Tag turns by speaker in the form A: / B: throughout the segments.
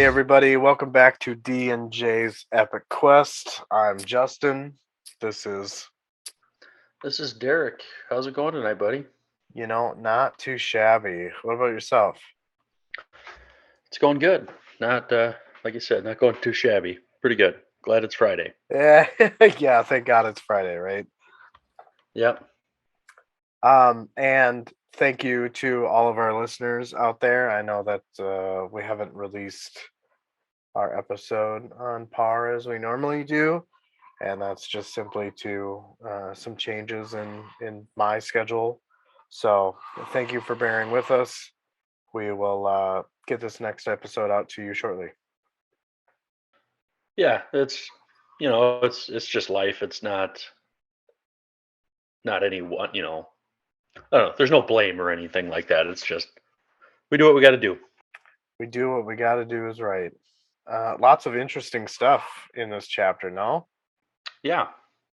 A: everybody, welcome back to D&J's Epic Quest. I'm Justin. This is,
B: This is Derek. How's it going tonight, buddy?
A: not too shabby. What about yourself?
B: It's going good. Not like you said, not going too shabby. Pretty good. Glad it's Friday.
A: Yeah, yeah, thank God it's Friday, right?
B: Yep.
A: And thank you to all of our listeners out there. I know that we haven't released our episode on par as we normally do, and that's just simply to some changes in my schedule. So thank you for bearing with us. We will get this next episode out to you shortly.
B: Yeah, it's just life. It's not any one, I don't know. There's no blame or anything like that. It's just we do what we got to do.
A: We do what we got to do is right. Lots of interesting stuff in this chapter, no?
B: Yeah.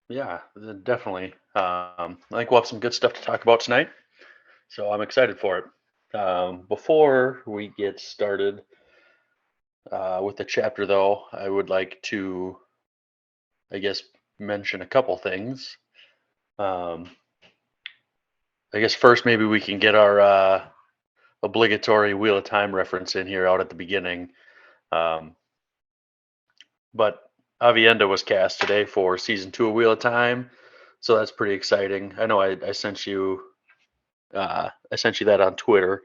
B: Yeah, definitely. I think we'll have some good stuff to talk about tonight. So I'm excited for it. Before we get started with the chapter, though, I would like to I guess, mention a couple things. Um, I guess first, maybe we can get our obligatory Wheel of Time reference in here out at the beginning. Um, but Avienda was cast today for season 2 of Wheel of Time, so that's pretty exciting. I know I sent you that on Twitter,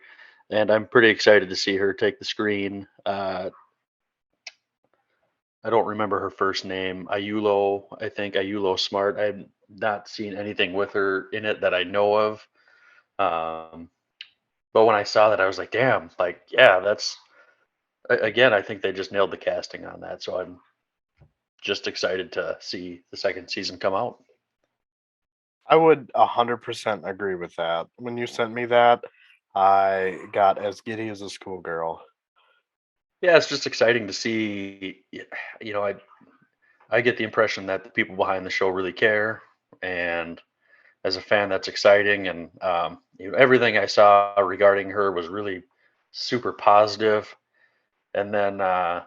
B: and I'm pretty excited to see her take the screen. I don't remember her first name. Ayulo, I think Ayulo Smart. I've not seen anything with her in it that I know of. Um, but when I saw that, I was like, damn, like, yeah, again, I think they just nailed the casting on that. So I'm just excited to see the second season come out.
A: I would 100% agree with that. When you sent me that, I got as giddy as a schoolgirl.
B: Yeah, it's just exciting to see. I get the impression that the people behind the show really care, and as a fan, that's exciting. And everything I saw regarding her was really super positive. And then I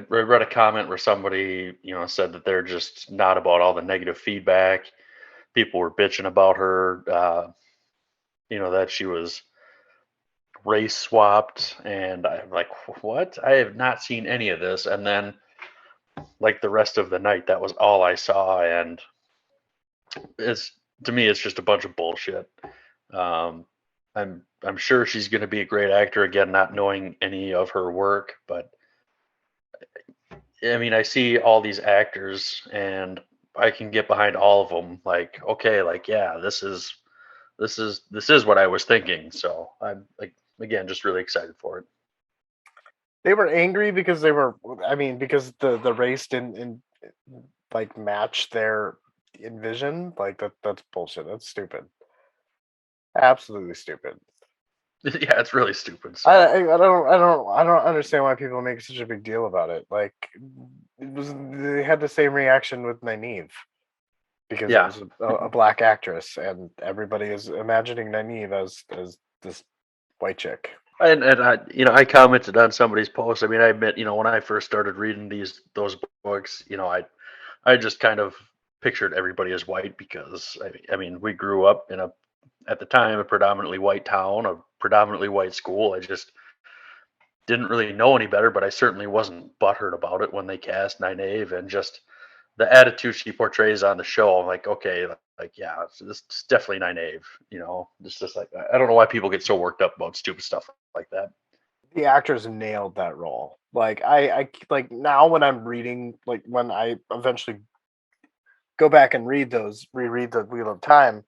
B: read a comment where somebody said that they're just not about all the negative feedback. People were bitching about her, that she was race swapped, and I'm like, what? I have not seen any of this. And then, like the rest of the night, that was all I saw, and it's to me, it's just a bunch of bullshit. Um, I'm sure she's going to be a great actor again, not knowing any of her work, but I mean, I see all these actors and I can get behind all of them. Like, okay, like, yeah, this is what I was thinking. So I'm like, again, just really excited for it.
A: They were angry because because the race didn't like match their envision. Like that's bullshit. That's stupid. Absolutely stupid.
B: Yeah, it's really stupid.
A: I,
B: So
A: I I don't understand why people make such a big deal about it. Like they had the same reaction with Nynaeve because it
B: yeah,
A: was a black actress, and everybody is imagining Nynaeve as this white chick.
B: and I commented on somebody's post. I mean, I admit, when I first started reading those books, I just kind of pictured everybody as white because I mean we grew up in at the time a predominantly white town, a predominantly white school. I just didn't really know any better, but I certainly wasn't butthurt about it when they cast Nynaeve, and just the attitude she portrays on the show. I'm like, okay, like yeah, so this is definitely Nynaeve. It's just like I don't know why people get so worked up about stupid stuff like that.
A: The actors nailed that role. Like I like now when I'm reading, like when I eventually go back and reread the Wheel of Time,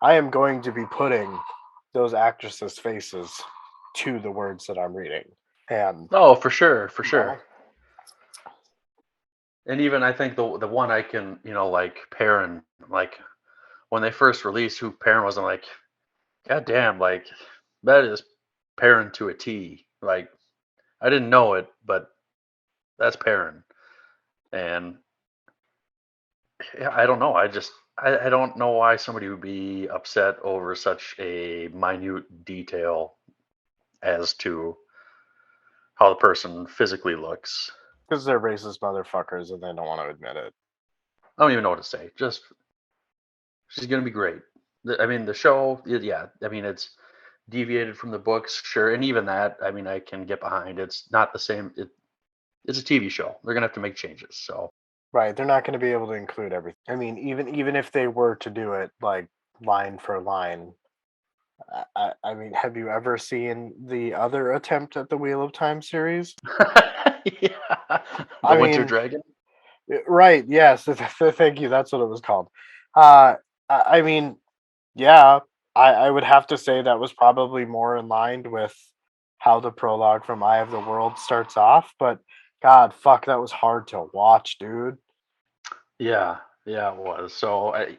A: I am going to be putting those actresses' faces to the words that I'm reading. And
B: Oh, for sure, for
A: you
B: sure.
A: know,
B: And even I think the one I can like Perrin, like when they first released who Perrin was, I'm like, God damn, like that is Perrin to a T. Like I didn't know it, but that's Perrin. And yeah, I don't know. I don't know why somebody would be upset over such a minute detail as to how the person physically looks.
A: Because they're racist motherfuckers and they don't want to admit it.
B: I don't even know what to say. Just she's gonna be great. I mean, the show, yeah. I mean, it's deviated from the books, sure, and even that, I mean, I can get behind. It's not the same. It's a TV show. They're gonna have to make changes. So
A: Right, they're not going to be able to include everything. I mean, even if they were to do it like line for line, I mean, have you ever seen the other attempt at the Wheel of Time series?
B: yeah, the
A: I
B: Winter
A: mean,
B: Dragon.
A: right, yes, thank you. That's what it was called. Uh, I mean, yeah, I would have to say that was probably more in line with how the prologue from Eye of the World starts off. But God, fuck, that was hard to watch, dude.
B: Yeah, yeah, it was. So I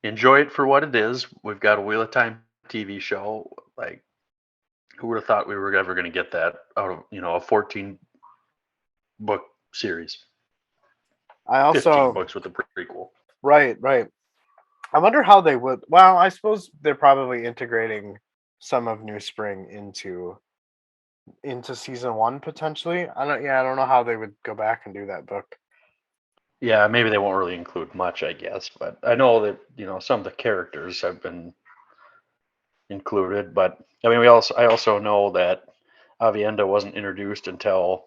B: enjoy it for what it is. We've got a Wheel of Time TV show. Like, who would have thought we were ever going to get that out of a 14 book series,
A: I
B: 15
A: also,
B: books with the prequel.
A: right, right. I wonder how they would. Well, I suppose they're probably integrating some of New Spring into season one potentially. I don't. Yeah, I don't know how they would go back and do that book.
B: Yeah, maybe they won't really include much, I guess, but I know that some of the characters have been included. But I mean, I also know that Avienda wasn't introduced until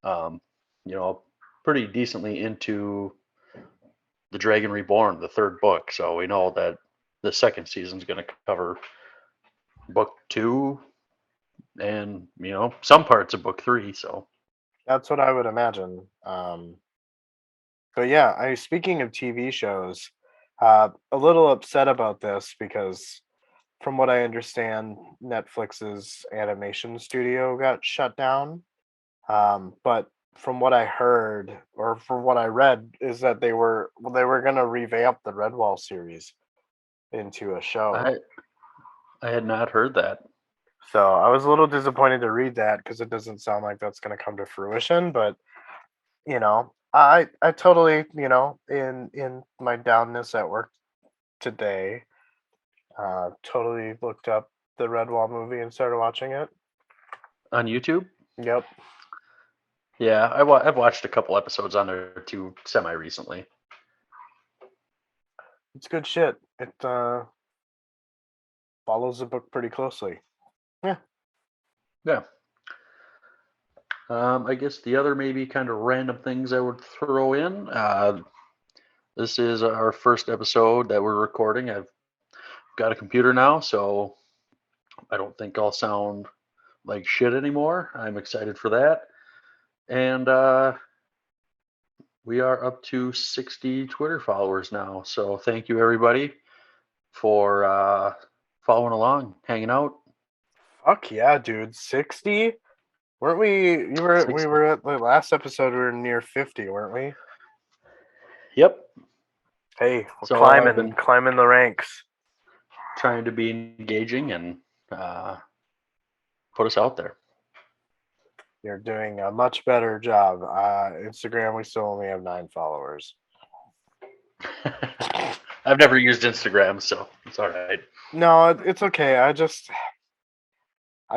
B: um, you know pretty decently into the Dragon Reborn, the third book. So we know that the second season's going to cover book two and some parts of book three. So
A: That's what I would imagine. But yeah, speaking of TV shows, a little upset about this because, from what I understand, Netflix's animation studio got shut down. But from what I heard or from what I read is that they were gonna revamp the Redwall series into a show.
B: I I had not heard that.
A: So I was a little disappointed to read that because it doesn't sound like that's gonna come to fruition. But I totally in my downness at work today, totally looked up the Redwall movie and started watching it.
B: On YouTube.
A: Yep,
B: Yeah, I've watched a couple episodes on there too, semi recently.
A: it's good shit. It follows the book pretty closely. Yeah.
B: Yeah. I guess the other maybe kind of random things I would throw in. This is our first episode that we're recording. I've got a computer now, so I don't think I'll sound like shit anymore. I'm excited for that. And we are up to 60 Twitter followers now. So thank you everybody for following along, hanging out.
A: Fuck yeah, dude. 60? Weren't we we
B: 60.
A: were at the last episode we were near 50, weren't we?
B: Yep.
A: Hey, we're
B: So I've been
A: climbing the ranks.
B: trying to be engaging and uh, put us out there.
A: You're doing a much better job. Instagram, we still only have 9 followers.
B: I've never used Instagram, so it's all right.
A: No, it's okay. I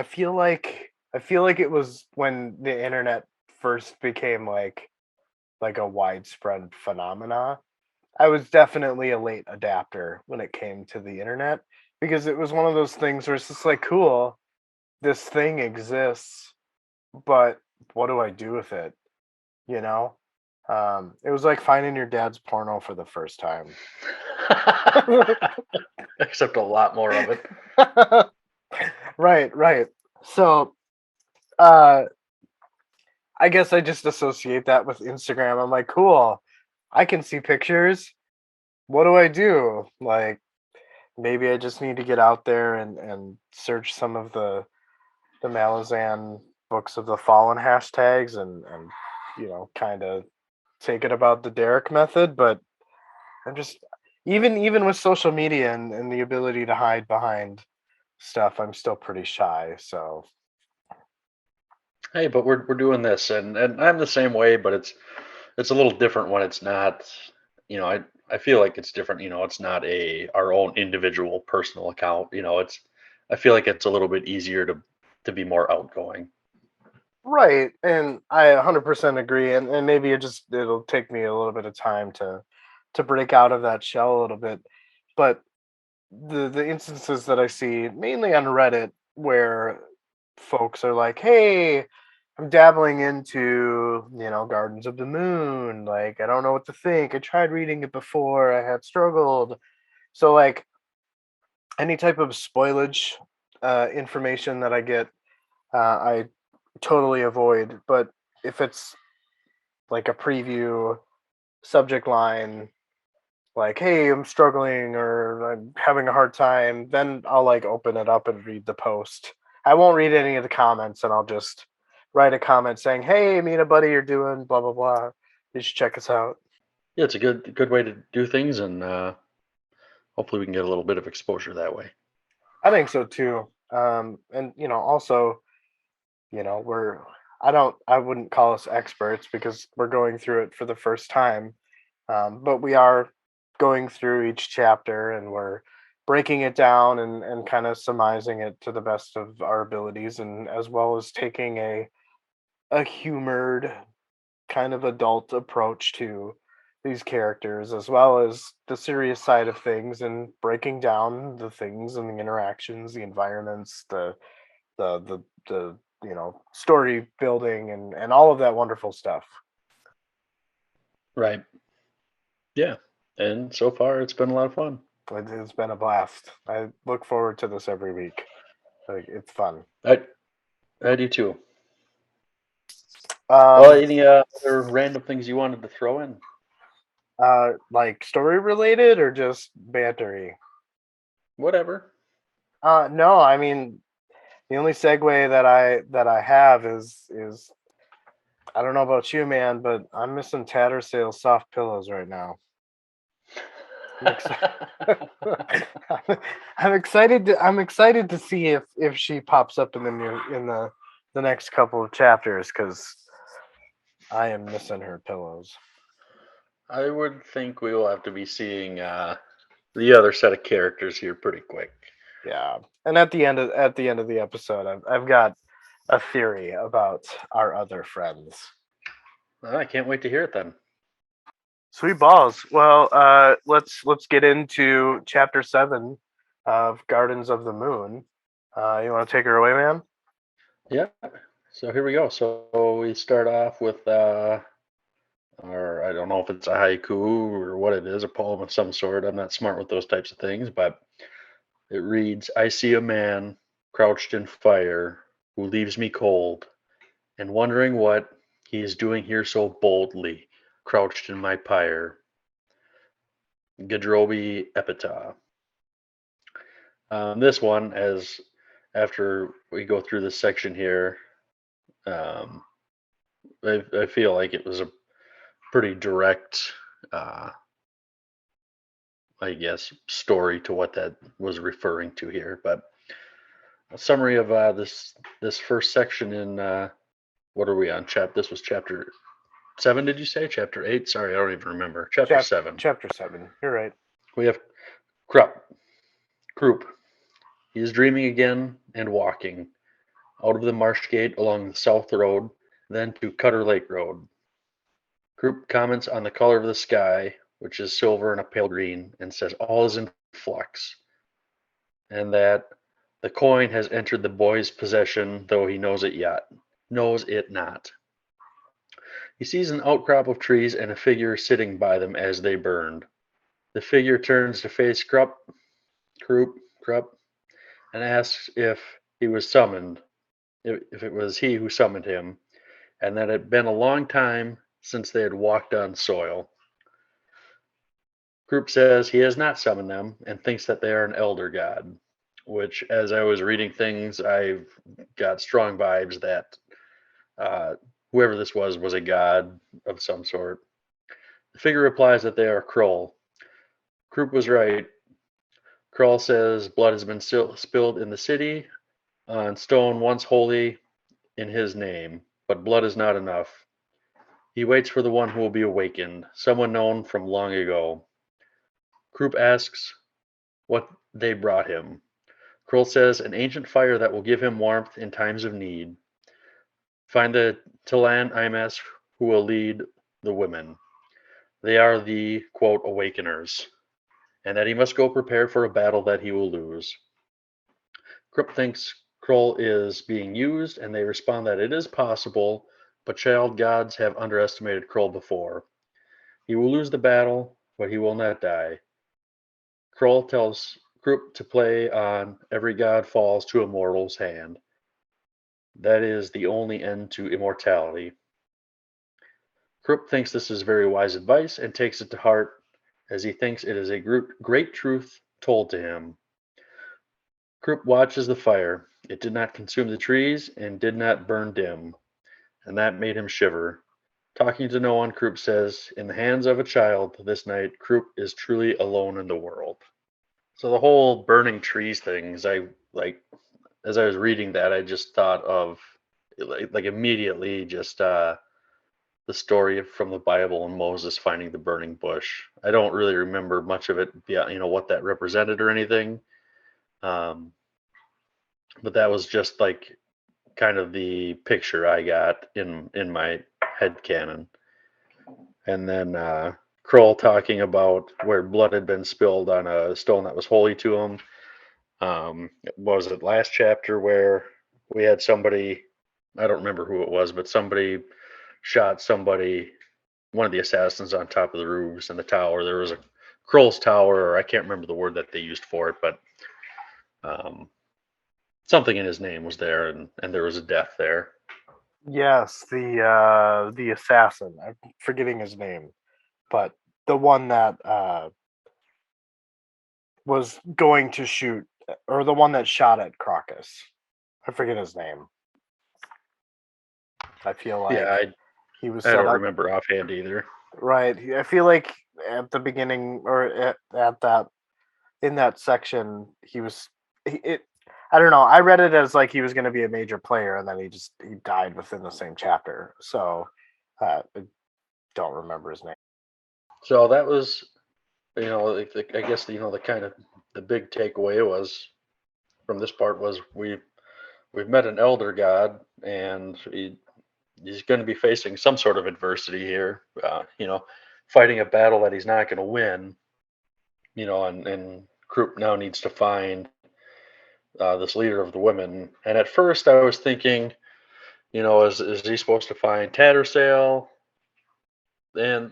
A: feel like it was when the internet first became like a widespread phenomena. I was definitely a late adapter when it came to the internet because it was one of those things where it's just like, cool, this thing exists, but what do I do with it? You know? It was like finding your dad's porno for the first time.
B: Except a lot more of it.
A: Right, right. So, uh, I guess I just associate that with Instagram. I'm like, cool, I can see pictures. What do I do? Like, maybe I just need to get out there and search some of the Malazan books of the Fallen hashtags and kind of take it about the Derek method. But I'm just even with social media and the ability to hide behind stuff, I'm still pretty shy. So
B: Hey, but we're doing this, and I'm the same way, but it's a little different when it's not. I feel like it's different. It's not our own individual personal account. It's I feel like it's a little bit easier to be more outgoing.
A: Right, and I 100% agree, and maybe it'll take me a little bit of time to break out of that shell a little bit, but the instances that I see mainly on Reddit where folks are like, "Hey, I'm dabbling into, Gardens of the Moon, like I don't know what to think. I tried reading it before, I had struggled." So like any type of spoilage information that I get, I totally avoid, but if it's like a preview subject line like, "Hey, I'm struggling or I'm having a hard time," then I'll like open it up and read the post. I won't read any of the comments, and I'll just write a comment saying, "Hey, me and a buddy are doing blah blah blah. You should check us out."
B: Yeah, it's a good way to do things, and hopefully we can get a little bit of exposure that way.
A: I think so too. And also, we're I wouldn't call us experts because we're going through it for the first time. But we are going through each chapter and we're breaking it down and kind of surmising it to the best of our abilities, and as well as taking a humored kind of adult approach to these characters as well as the serious side of things, and breaking down the things and the interactions, the environments, the story building and all of that wonderful stuff.
B: Right. Yeah. And so far, it's been a lot of fun.
A: It's been a blast. I look forward to this every week. Like, it's fun.
B: I I do too. Well,
A: Um,
B: any other random things you wanted to throw in?
A: like story related or just bantery?
B: Whatever.
A: No, I mean the only segue that I have is I don't know about you, man, but I'm missing Tattersail's soft pillows right now. I'm excited. I'm excited to see if she pops up in the next couple of chapters because I am missing her pillows.
B: I would think we will have to be seeing the other set of characters here pretty quick.
A: Yeah, and at the end of the episode, I've got a theory about our other friends.
B: I can't wait to hear it then.
A: Sweet balls. Well, let's get into chapter 7 of Gardens of the Moon. You want to take her away, man?
B: Yeah. So here we go. So we start off with, or I don't know if it's a haiku or what it is, a poem of some sort. I'm not smart with those types of things, but it reads, I see a man crouched in fire who leaves me cold and wondering what he is doing here so boldly, crouched in my pyre. Gadrobi Epitaph. This one, as after we go through this section here, um, I feel like it was a pretty direct, uh, I guess, story to what that was referring to here. But a summary of this first section in what are we on? This was chapter 7. Did you say chapter 8? Sorry, I don't even remember. Chapter
A: Chap-
B: 7.
A: chapter 7. You're right.
B: We have Krupp. Croup. He is dreaming again and walking out of the marsh gate along the south road, then to Cutter Lake Road. Croup comments on the color of the sky, which is silver and a pale green, and says all is in flux, and that the coin has entered the boy's possession, though he knows it not. He sees an outcrop of trees and a figure sitting by them as they burned. The figure turns to face Krupp, and asks if he was summoned, if it was he who summoned him, and that it had been a long time since they had walked on soil. Group says he has not summoned them and thinks that they are an elder god, which, as I was reading things, I've got strong vibes that uh, whoever this was a god of some sort. The figure replies that they are Kroll. Krupp was right. Kroll says blood has been spilled in the city on stone once holy in his name, but blood is not enough. He waits for the one who will be awakened, someone known from long ago. Krupp asks what they brought him. Kroll says an ancient fire that will give him warmth in times of need. Find the Tilan IMS who will lead the women. They are the, quote, awakeners, and that he must go prepared for a battle that he will lose. Krupp thinks Kroll is being used, and they respond that it is possible, but child gods have underestimated Kroll before. He will lose the battle, but he will not die. Kroll tells Krupp to play on every god falls to a mortal's hand. That is the only end to immortality. Krupp thinks this is very wise advice and takes it to heart, as he thinks it is a great truth told to him. Krupp watches the fire. It did not consume the trees and did not burn dim, and that made him shiver. Talking to no one, Krupp says, in the hands of a child this night, Krupp is truly alone in the world. So the whole burning trees things, I like as I was reading that, I just thought of like immediately just the story from the Bible and Moses finding the burning bush. I don't really remember much of it, yeah, what that represented or anything. Um, but that was just like kind of the picture I got in my head canon. And then Kroll talking about where blood had been spilled on a stone that was holy to him. Was it last chapter where we had somebody? I don't remember who it was, but somebody shot somebody, one of the assassins, on top of the roofs in the tower. There was a Kroll's tower, or I can't remember the word that they used for it, but um, something in his name was there, and there was a death there.
A: Yes, the assassin. I'm forgetting his name, but the one that was going to shoot, or the one that shot at Crocus. I forget his name. I feel
B: Yeah,
A: like he was
B: I
A: set
B: don't
A: up
B: remember offhand either.
A: right. I feel like at the beginning, or at that in that section, he was it. I don't know. I read it as like he was going to be a major player, and then he died within the same chapter. So I don't remember his name.
B: So that was, I guess the kind of the big takeaway was from this part was we've met an elder god, and he's going to be facing some sort of adversity here. Fighting a battle that he's not going to win. And Krupp now needs to find this leader of the women. And at first, I was thinking, is he supposed to find Tattersail and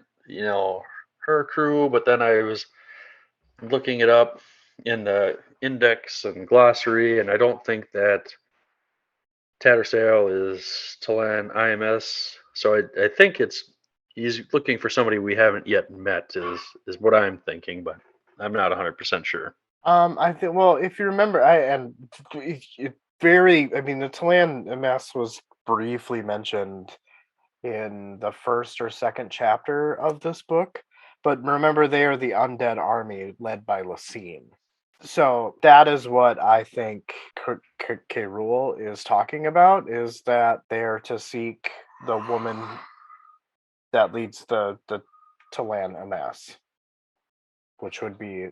B: her crew? But then I was looking it up in the index and glossary, and I don't think that Tattersail is Talan IMS. So I think he's looking for somebody we haven't yet met is what I'm thinking, but I'm not 100% sure.
A: I think. Well, if you remember, it very. I mean, the Talan MS was briefly mentioned in the first or second chapter of this book, but remember, they are the undead army led by Lacine. So that is what I think Kerul is talking about, is that they're to seek the woman that leads the Talan MS, which would be,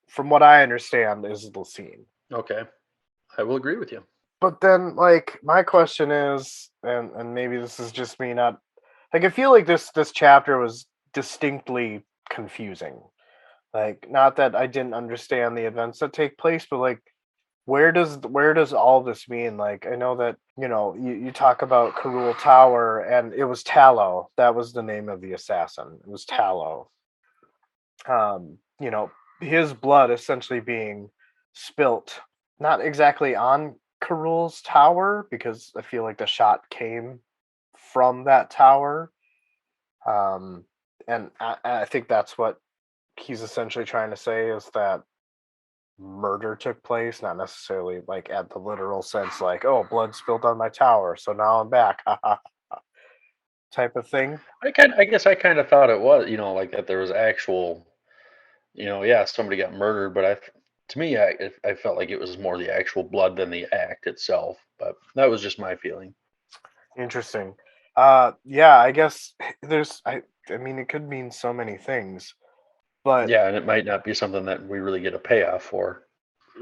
A: from what I understand, is Lacine.
B: Okay, I will agree with you.
A: But then, like, my question is, and maybe this is just me not like, I feel like this chapter was distinctly confusing. Like, not that I didn't understand the events that take place, but like, where does all this mean? Like, I know that you talk about Karul Tower, and it was Tallow. That was the name of the assassin. It was Tallow. You know, his blood essentially being spilt, not exactly on Karul's tower, because I feel like the shot came from that tower. Um, and I think that's what he's essentially trying to say, is that murder took place, not necessarily like at the literal sense, like, oh, blood spilled on my tower, so now I'm back, type of thing.
B: I guess I kind of thought it was, like that there was actual, yeah, somebody got murdered, but to me, I felt like it was more the actual blood than the act itself. But that was just my feeling.
A: Interesting. Yeah, I guess I mean, it could mean so many things, but
B: Yeah, and it might not be something that we really get a payoff for,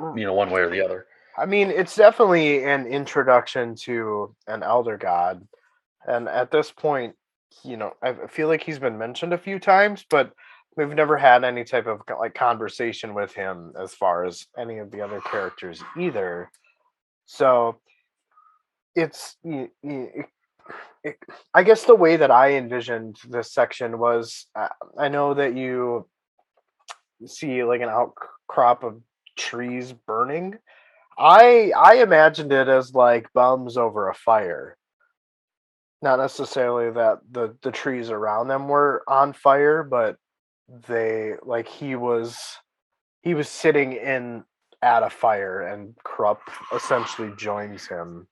A: r-
B: one way or the other.
A: I mean, it's definitely an introduction to an elder god, and at this point, I feel like he's been mentioned a few times, but we've never had any type of like conversation with him as far as any of the other characters either. So it's it, I guess the way that I envisioned this section was I know that you see like an outcrop of trees burning. I imagined it as like bums over a fire. Not necessarily that the trees around them were on fire, but they like he was sitting in at a fire and Krupp essentially joins him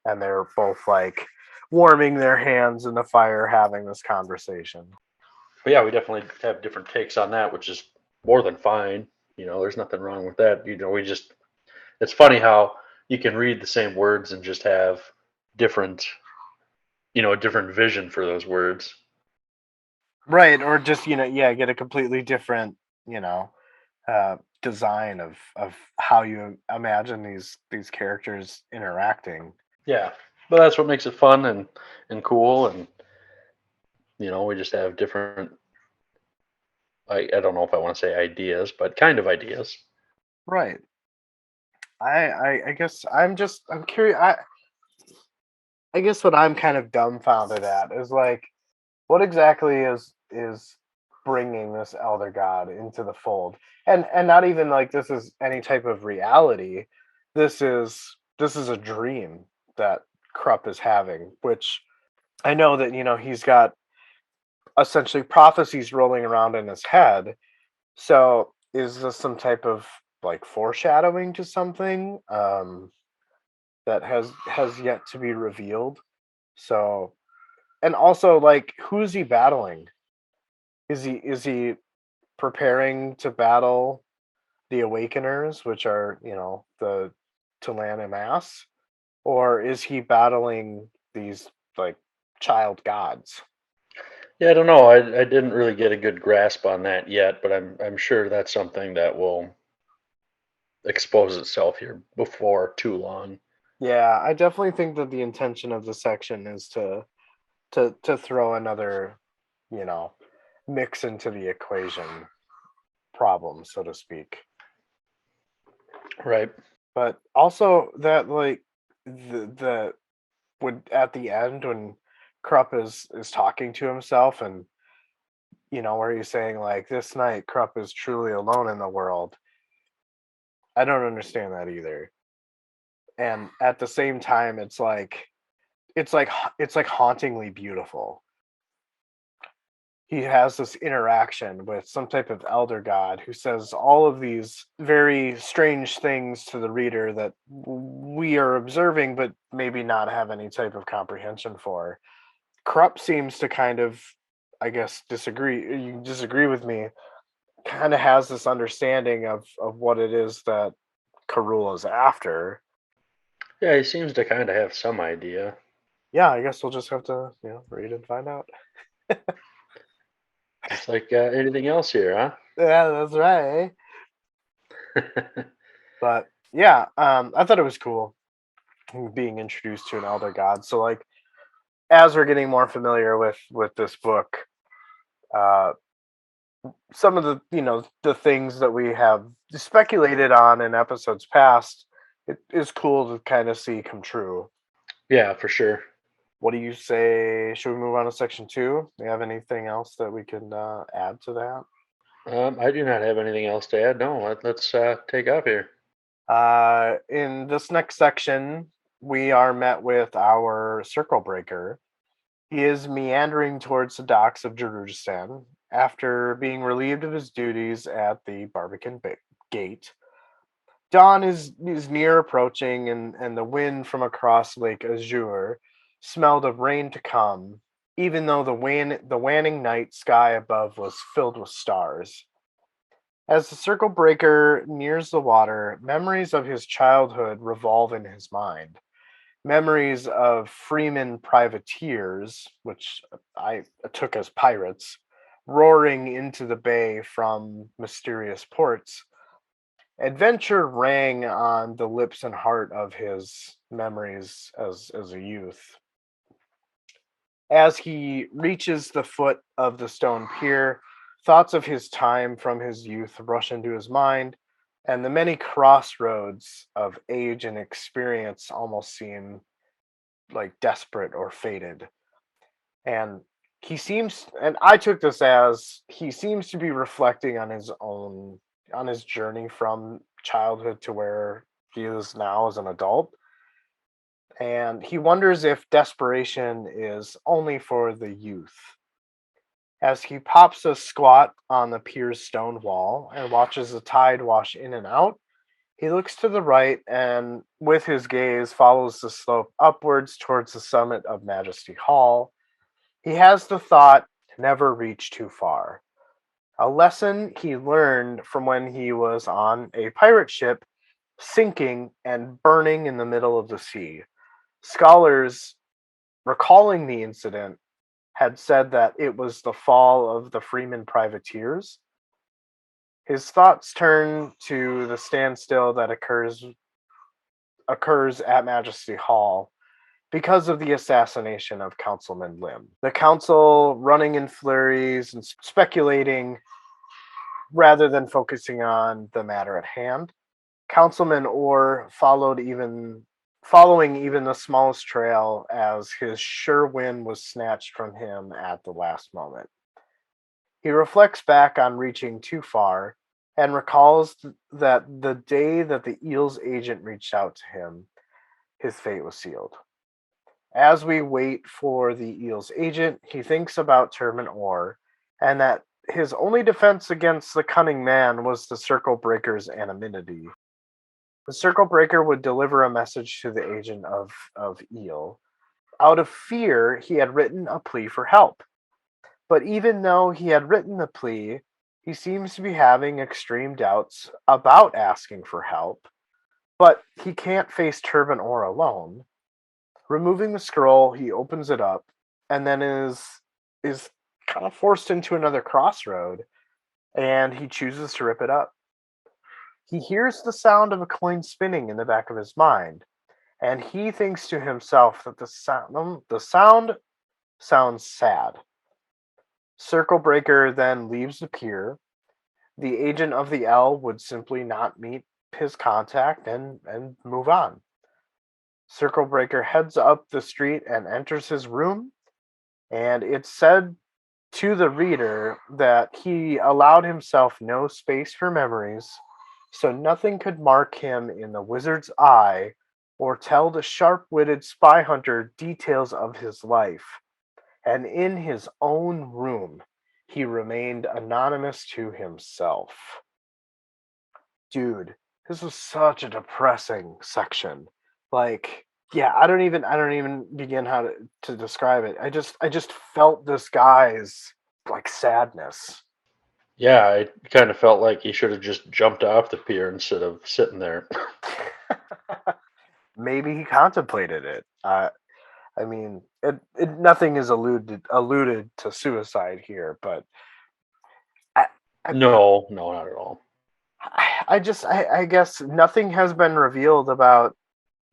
A: and they're both like warming their hands in the fire having this conversation.
B: But yeah, we definitely have different takes on that, which is more than fine. There's nothing wrong with that. We just it's funny how you can read the same words and just have different, a different vision for those words.
A: Right, or just, yeah, get a completely different, you know, design of how you imagine these characters interacting.
B: Yeah, but that's what makes it fun and cool, and we just have different. I don't know if I want to say ideas, but kind of ideas.
A: Right. I guess I'm curious. I guess what I'm kind of dumbfounded at is like, what exactly is bringing this elder god into the fold, and not even like this is any type of reality. This is a dream that Krupp is having, which I know that he's got essentially prophecies rolling around in his head. So is this some type of like foreshadowing to something that has yet to be revealed? So and also like who's he battling? Is he preparing to battle the Awakeners, which are the Talan Mass, or is he battling these like child gods?
B: Yeah, I don't know. I didn't really get a good grasp on that yet, but I'm sure that's something that will expose itself here before too long.
A: Yeah, I definitely think that the intention of the section is to throw another, you know, mix into the equation problem, so to speak.
B: Right.
A: But also that like the would at the end when Krupp is talking to himself and where he's saying like this night Krupp is truly alone in the world. I don't understand that either. And at the same time it's like hauntingly beautiful. He has this interaction with some type of elder god who says all of these very strange things to the reader that we are observing but maybe not have any type of comprehension for. Krupp seems to kind of, I guess, disagree. You disagree with me. Kind of has this understanding of what it is that Karula is after.
B: Yeah, he seems to kind of have some idea.
A: Yeah, I guess we'll just have to read and find out.
B: Just like anything else here,
A: Yeah, that's right.
B: huh?
A: But yeah, I thought it was cool being introduced to an elder god. So like as we're getting more familiar with this book, uh, some of the the things that we have speculated on in episodes past, it is cool to kind of see come true.
B: Yeah, for sure.
A: What do you say? Should we move on to section two? Do you have anything else that we can add to that?
B: I do not have anything else to add. No, let's take off here.
A: In this next section, we are met with our circle breaker. He is meandering towards the docks of Darujhistan after being relieved of his duties at the Barbican Gate. Dawn is near approaching, and the wind from across Lake Azure smelled of rain to come, even though the waning night sky above was filled with stars. As the circle breaker nears the water, memories of his childhood revolve in his mind. Memories of freeman privateers, which I took as pirates, roaring into the bay from mysterious ports, Adventure rang on the lips and heart of his memories as a youth. As he reaches the foot of the stone pier, thoughts of his time from his youth rush into his mind, and the many crossroads of age and experience almost seem like desperate or fated. And and I took this as he seems to be reflecting on his journey from childhood to where he is now as an adult. And he wonders if desperation is only for the youth. As he pops a squat on the pier's stone wall and watches the tide wash in and out, he looks to the right and, with his gaze, follows the slope upwards towards the summit of Majesty Hall. He has the thought, never reach too far. A lesson he learned from when he was on a pirate ship, sinking and burning in the middle of the sea. Scholars, recalling the incident, had said that it was the fall of the Freeman privateers. His thoughts turn to the standstill that occurs at Majesty Hall because of the assassination of Councilman Lim. The council running in flurries and speculating rather than focusing on the matter at hand. Councilman Orr following even the smallest trail as his sure win was snatched from him at the last moment. He reflects back on reaching too far and recalls that the day that the Eel's agent reached out to him, his fate was sealed. As we wait for the Eel's agent, he thinks about Turban Orr and that his only defense against the cunning man was the circle breaker's anonymity. The circle breaker would deliver a message to the agent of Eel. Out of fear, he had written a plea for help. But even though he had written the plea, he seems to be having extreme doubts about asking for help. But he can't face Turban Orr alone. Removing the scroll, he opens it up and then is kind of forced into another crossroad, and he chooses to rip it up. He hears the sound of a coin spinning in the back of his mind, and he thinks to himself that the sound sounds sad. Circle Breaker then leaves the pier. The agent of the L would simply not meet his contact and move on. Circle Breaker heads up the street and enters his room, and it's said to the reader that he allowed himself no space for memories, so nothing could mark him in the wizard's eye or tell the sharp-witted spy hunter details of his life. And in his own room, he remained anonymous to himself. Dude, this was such a depressing section. Like, yeah, I don't even begin how to describe it. I just felt this guy's like sadness.
B: Yeah, I kind of felt like he should have just jumped off the pier instead of sitting there.
A: Maybe he contemplated it. I mean, nothing is alluded to suicide here, but I, I,
B: No, no, not at all.
A: I guess nothing has been revealed about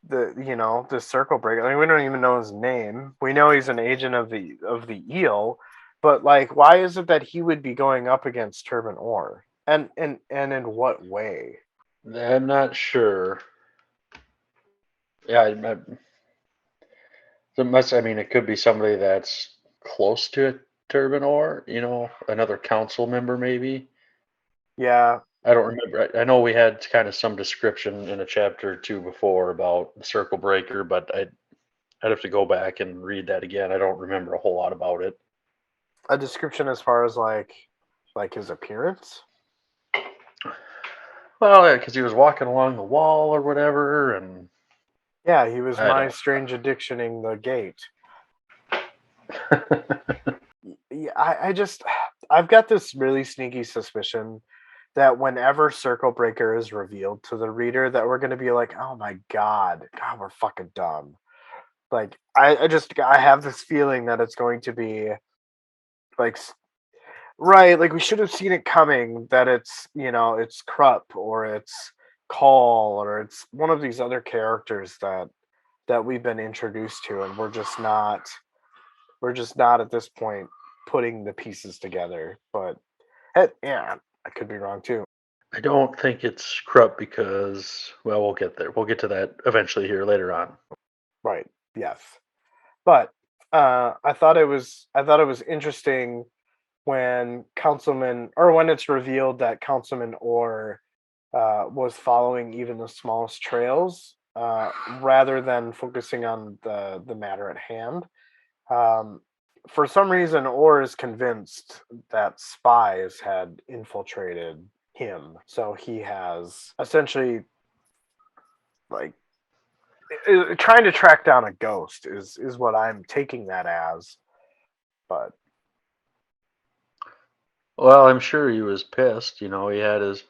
A: the circle breaker. I mean, we don't even know his name. We know he's an agent of the Eel, but like, why is it that he would be going up against Turban Orr, and in what way?
B: I'm not sure. Yeah, I mean, it could be somebody that's close to a Turban or, another council member maybe.
A: Yeah,
B: I don't remember. I know we had kind of some description in a chapter or two before about the circle breaker, but I'd have to go back and read that again. I don't remember a whole lot about it.
A: a description as far as like his appearance.
B: Well, yeah, because he was walking along the wall or whatever, and
A: Yeah, he was
B: I
A: my
B: don't.
A: strange addictioning the gate. Yeah, I've got this really sneaky suspicion that whenever Circle Breaker is revealed to the reader, that we're gonna be like, oh my God, we're fucking dumb. Like I have this feeling that it's going to be like right, like we should have seen it coming. That it's it's Krupp or it's Call, or it's one of these other characters that we've been introduced to, and we're just not at this point putting the pieces together. But yeah, I could be wrong too.
B: I don't think it's corrupt because, well, we'll get there. We'll get to that eventually here later on.
A: Right. Yes. But I thought it was interesting when when it's revealed that Councilman Orr was following even the smallest trails, rather than focusing on the matter at hand. Um, for some reason, Orr is convinced that spies had infiltrated him, so he has essentially, like, trying to track down a ghost is what I'm taking that as. But
B: Well, I'm sure he was pissed. He had his,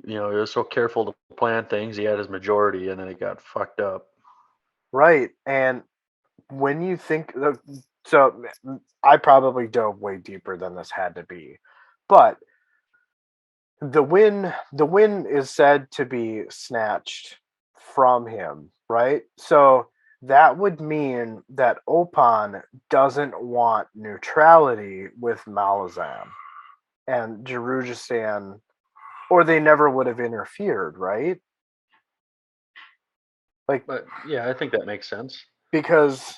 B: he was so careful to plan things. He had his majority, and then it got fucked up.
A: right, and when you think so, I probably dove way deeper than this had to be, but the win is said to be snatched from him, right? So that would mean that Opan doesn't want neutrality with Malazan and Darujhistan, or they never would have interfered, right? Like,
B: But yeah, I think that makes sense.
A: because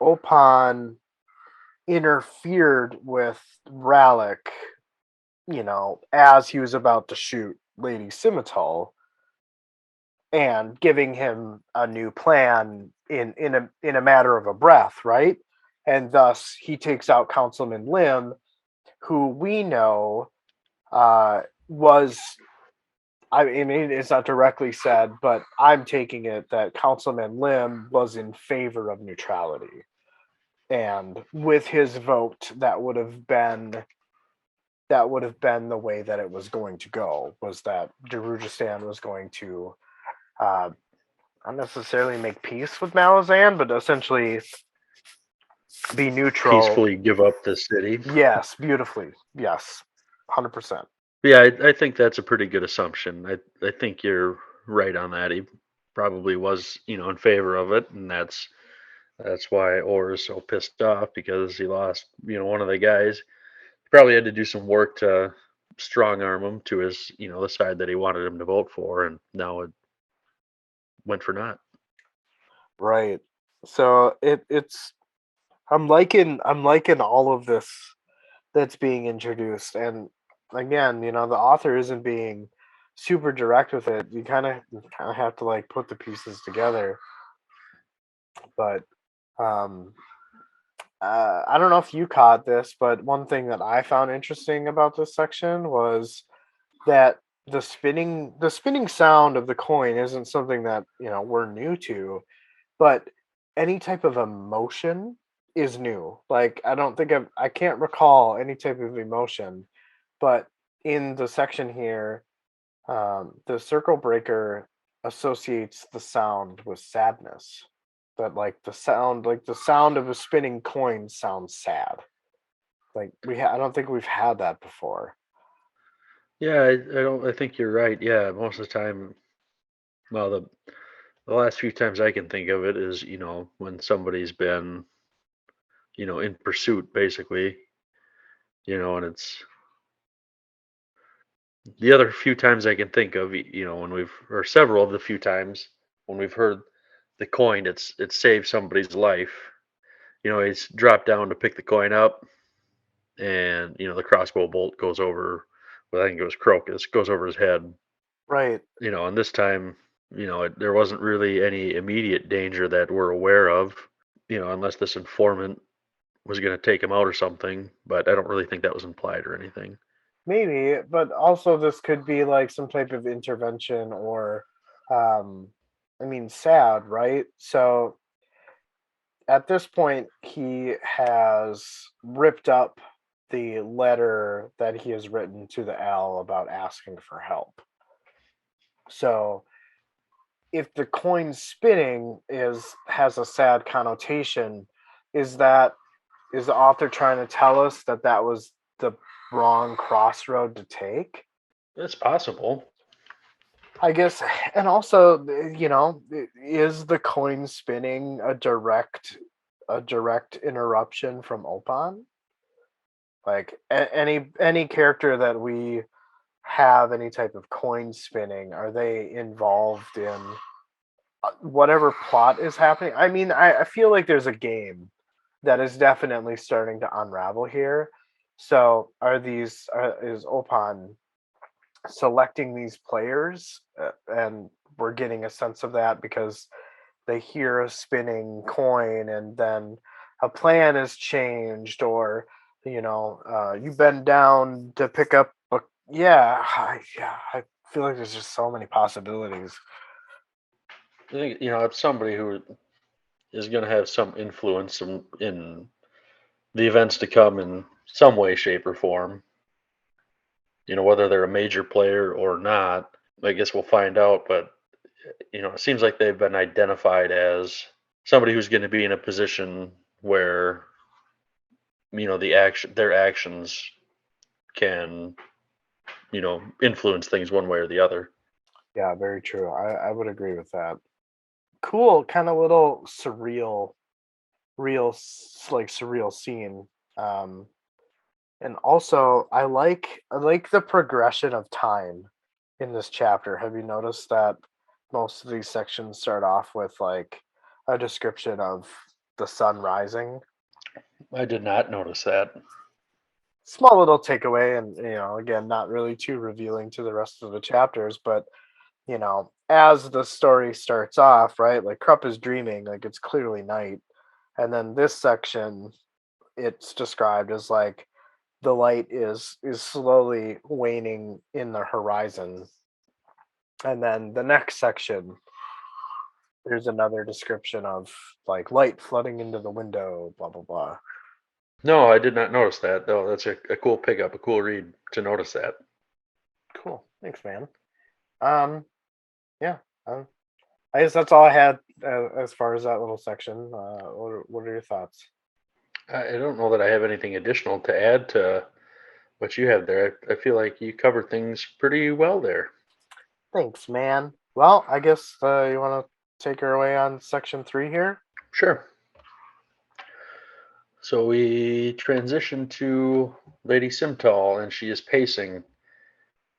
A: Opan interfered with Rallick, as he was about to shoot Lady Scimitar, and giving him a new plan in a matter of a breath, right? And thus he takes out Councilman Lim, who we know was. I mean, it's not directly said, but I'm taking it that Councilman Lim was in favor of neutrality, and with his vote, that would have been the way that it was going to go. Was that Darujhistan was going to, uh, not necessarily make peace with Malazan, but essentially be neutral.
B: Peacefully give up the city.
A: Yes, beautifully. Yes, 100%.
B: Yeah, I think that's a pretty good assumption. I think you're right on that. He probably was, in favor of it, and that's why Orr is so pissed off because he lost, one of the guys. Probably had to do some work to strong arm him to his, the side that he wanted him to vote for, and now it went for naught.
A: Right. So it's I'm liking all of this that's being introduced, and again, the author isn't being super direct with it. You kind of have to, like, put the pieces together. But um I don't know if you caught this, but one thing that I found interesting about this section was that the spinning sound of the coin isn't something that, we're new to, but any type of emotion is new. Like, I can't recall any type of emotion, but in the section here, the circle breaker associates the sound with sadness. But, like the sound of a spinning coin sounds sad. Like, I don't think we've had that before.
B: Yeah, I don't. I think you're right. Yeah, most of the time, well, the last few times I can think of it is, when somebody's been, in pursuit, basically, and it's the other few times I can think of, when or several of the few times when we've heard the coin, it's saved somebody's life. He's dropped down to pick the coin up, and the crossbow bolt goes over. Well, I think it was Crocus goes over his head.
A: Right.
B: And this time, there wasn't really any immediate danger that we're aware of. Unless this informant was going to take him out or something. But I don't really think that was implied or anything.
A: Maybe, but also this could be like some type of intervention, or, um, I mean, sad, right? So at this point, he has ripped up the letter that he has written to the L about asking for help. So if the coin spinning has a sad connotation, is that is the author trying to tell us that that was the wrong crossroad to take?
B: It's possible.
A: I guess, and also, is the coin spinning a direct interruption from Opan? Like any character that we have any type of coin spinning, are they involved in whatever plot is happening? I mean, I feel like there's a game that is definitely starting to unravel here. So is Opan selecting these players, and we're getting a sense of that because they hear a spinning coin and then a plan is changed, or you bend down to pick up a, yeah, I feel like there's just so many possibilities.
B: I think it's somebody who is going to have some influence in the events to come in some way, shape, or form. Whether they're a major player or not, I guess we'll find out. But it seems like they've been identified as somebody who's going to be in a position where their actions can influence things one way or the other.
A: Yeah, very true. I would agree with that. Cool, kind of little surreal, like surreal scene. Um, and also, I like the progression of time in this chapter. Have you noticed that most of these sections start off with like a description of the sun rising?
B: I did not notice that.
A: Small little takeaway, and again, not really too revealing to the rest of the chapters, but as the story starts off, right, like Krupp is dreaming, like it's clearly night, and then this section, it's described as like the light is slowly waning in the horizon, and then the next section, there's another description of like light flooding into the window, blah blah blah.
B: No, I did not notice that. Though that's a cool pickup, a cool read to notice that.
A: Cool, thanks, man. um yeah, um, I guess that's all I had, as far as that little section. What are your thoughts?
B: I don't know that I have anything additional to add to what you have there. I feel like you covered things pretty well there.
A: Thanks, man. Well, I guess you want to take her away on section 3 here?
B: Sure. So we transition to Lady Simtal, and she is pacing,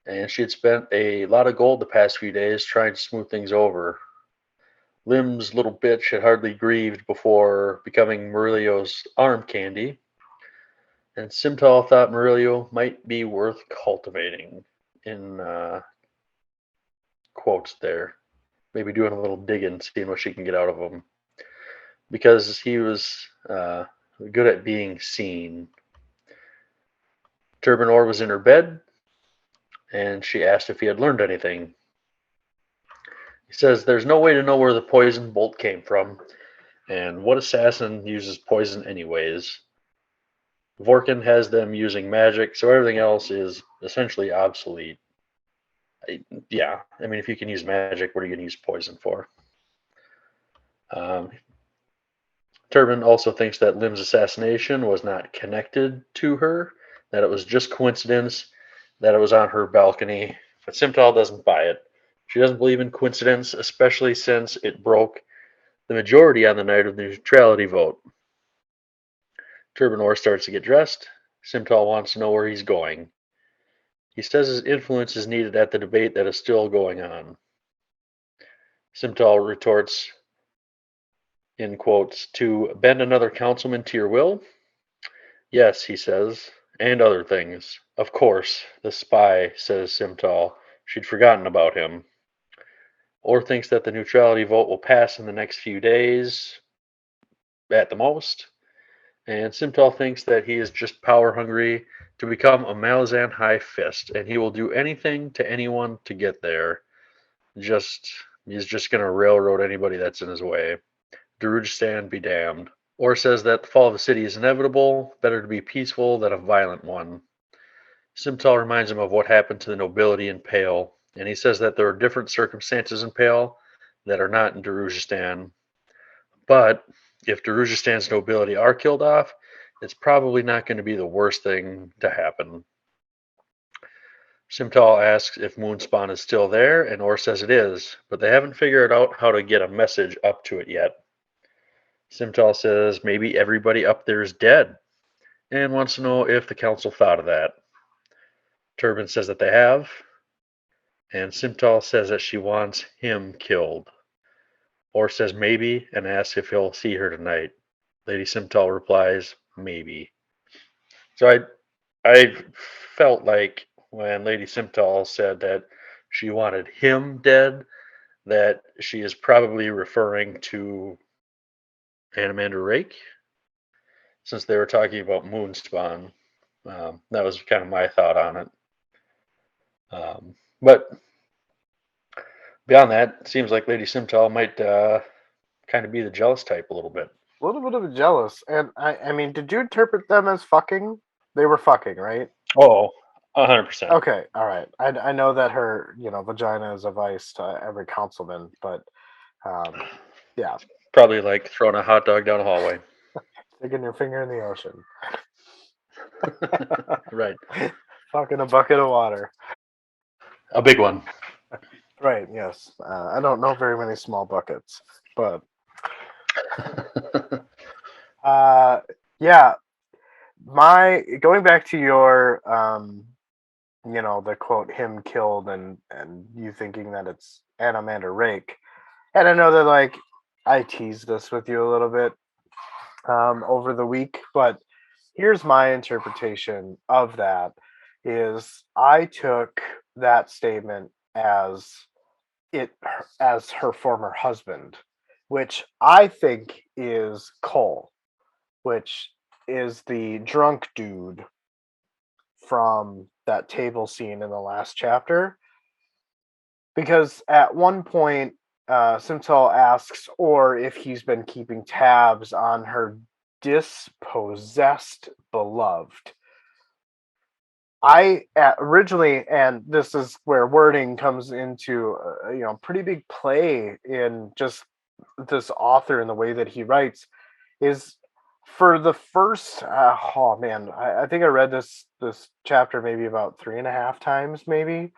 B: and she had spent a lot of gold the past few days trying to smooth things over. Lim's little bitch had hardly grieved before becoming Murillo's arm candy, and Simtal thought Murillo might be worth cultivating. In quotes there, maybe doing a little digging, seeing what she can get out of him, because he was good at being seen. Turbinor was in her bed, and she asked if he had learned anything. He says there's no way to know where the poison bolt came from, and what assassin uses poison anyways? Vorkin has them using magic, so everything else is essentially obsolete. Yeah, I mean, if you can use magic, what are you going to use poison for? Um, Turbin also thinks that Lim's assassination was not connected to her, that it was just coincidence, that it was on her balcony. But Simtal doesn't buy it. She doesn't believe in coincidence, especially since it broke the majority on the night of the neutrality vote. Turbinor starts to get dressed. Simtal wants to know where he's going. He says his influence is needed at the debate that is still going on. Simtal retorts, in quotes, to bend another councilman to your will? Yes, he says, and other things. Of course, the spy, says Simtal. She'd forgotten about him. Or thinks that the neutrality vote will pass in the next few days, at the most. And Simtal thinks that he is just power hungry to become a Malazan High Fist, and he will do anything to anyone to get there. Just he's just gonna railroad anybody that's in his way. Darujhistan be damned. Or says that the fall of a city is inevitable, better to be peaceful than a violent one. Simtal reminds him of what happened to the nobility in Pale, and he says that there are different circumstances in Pale that are not in Darujhistan. But if Darujhistan's nobility are killed off, it's probably not going to be the worst thing to happen. Simtal asks if Moonspawn is still there, and Orr says it is, but they haven't figured out how to get a message up to it yet. Simtal says maybe everybody up there is dead, and wants to know if the council thought of that. Turbin says that they have, and Simtal says that she wants him killed. Orr says maybe, and asks if he'll see her tonight. Lady Simtal replies, maybe. So I felt like when Lady Simtal said that she wanted him dead, that she is probably referring to Animander Rake, since they were talking about Moonspawn. That was kind of my thought on it. But beyond that, it seems like Lady Simtal might kind of be the jealous type a little bit.
A: A little bit of a jealous. And I mean, did you interpret them as fucking? They were fucking, right?
B: Oh, 100%.
A: Okay, all right. I know that her, vagina is of ice to every councilman, but yeah,
B: Probably like throwing a hot dog down a hallway.
A: sticking your finger in the ocean,
B: Right.
A: fucking a bucket of water.
B: A big one.
A: Right. Yes. I don't know very many small buckets, but uh, yeah. My going back to your the quote him killed and you thinking that it's Anamander Rake. And I know that like I teased this with you a little bit over the week, but here's my interpretation of that is I took that statement it as her former husband, which I think is Cole, which is the drunk dude from that table scene in the last chapter. Because at one point, Simtal asks or if he's been keeping tabs on her dispossessed beloved. Originally, and this is where wording comes into pretty big play in just this author and the way that he writes, is for the first oh man, I think I read this chapter maybe about 3.5 times maybe,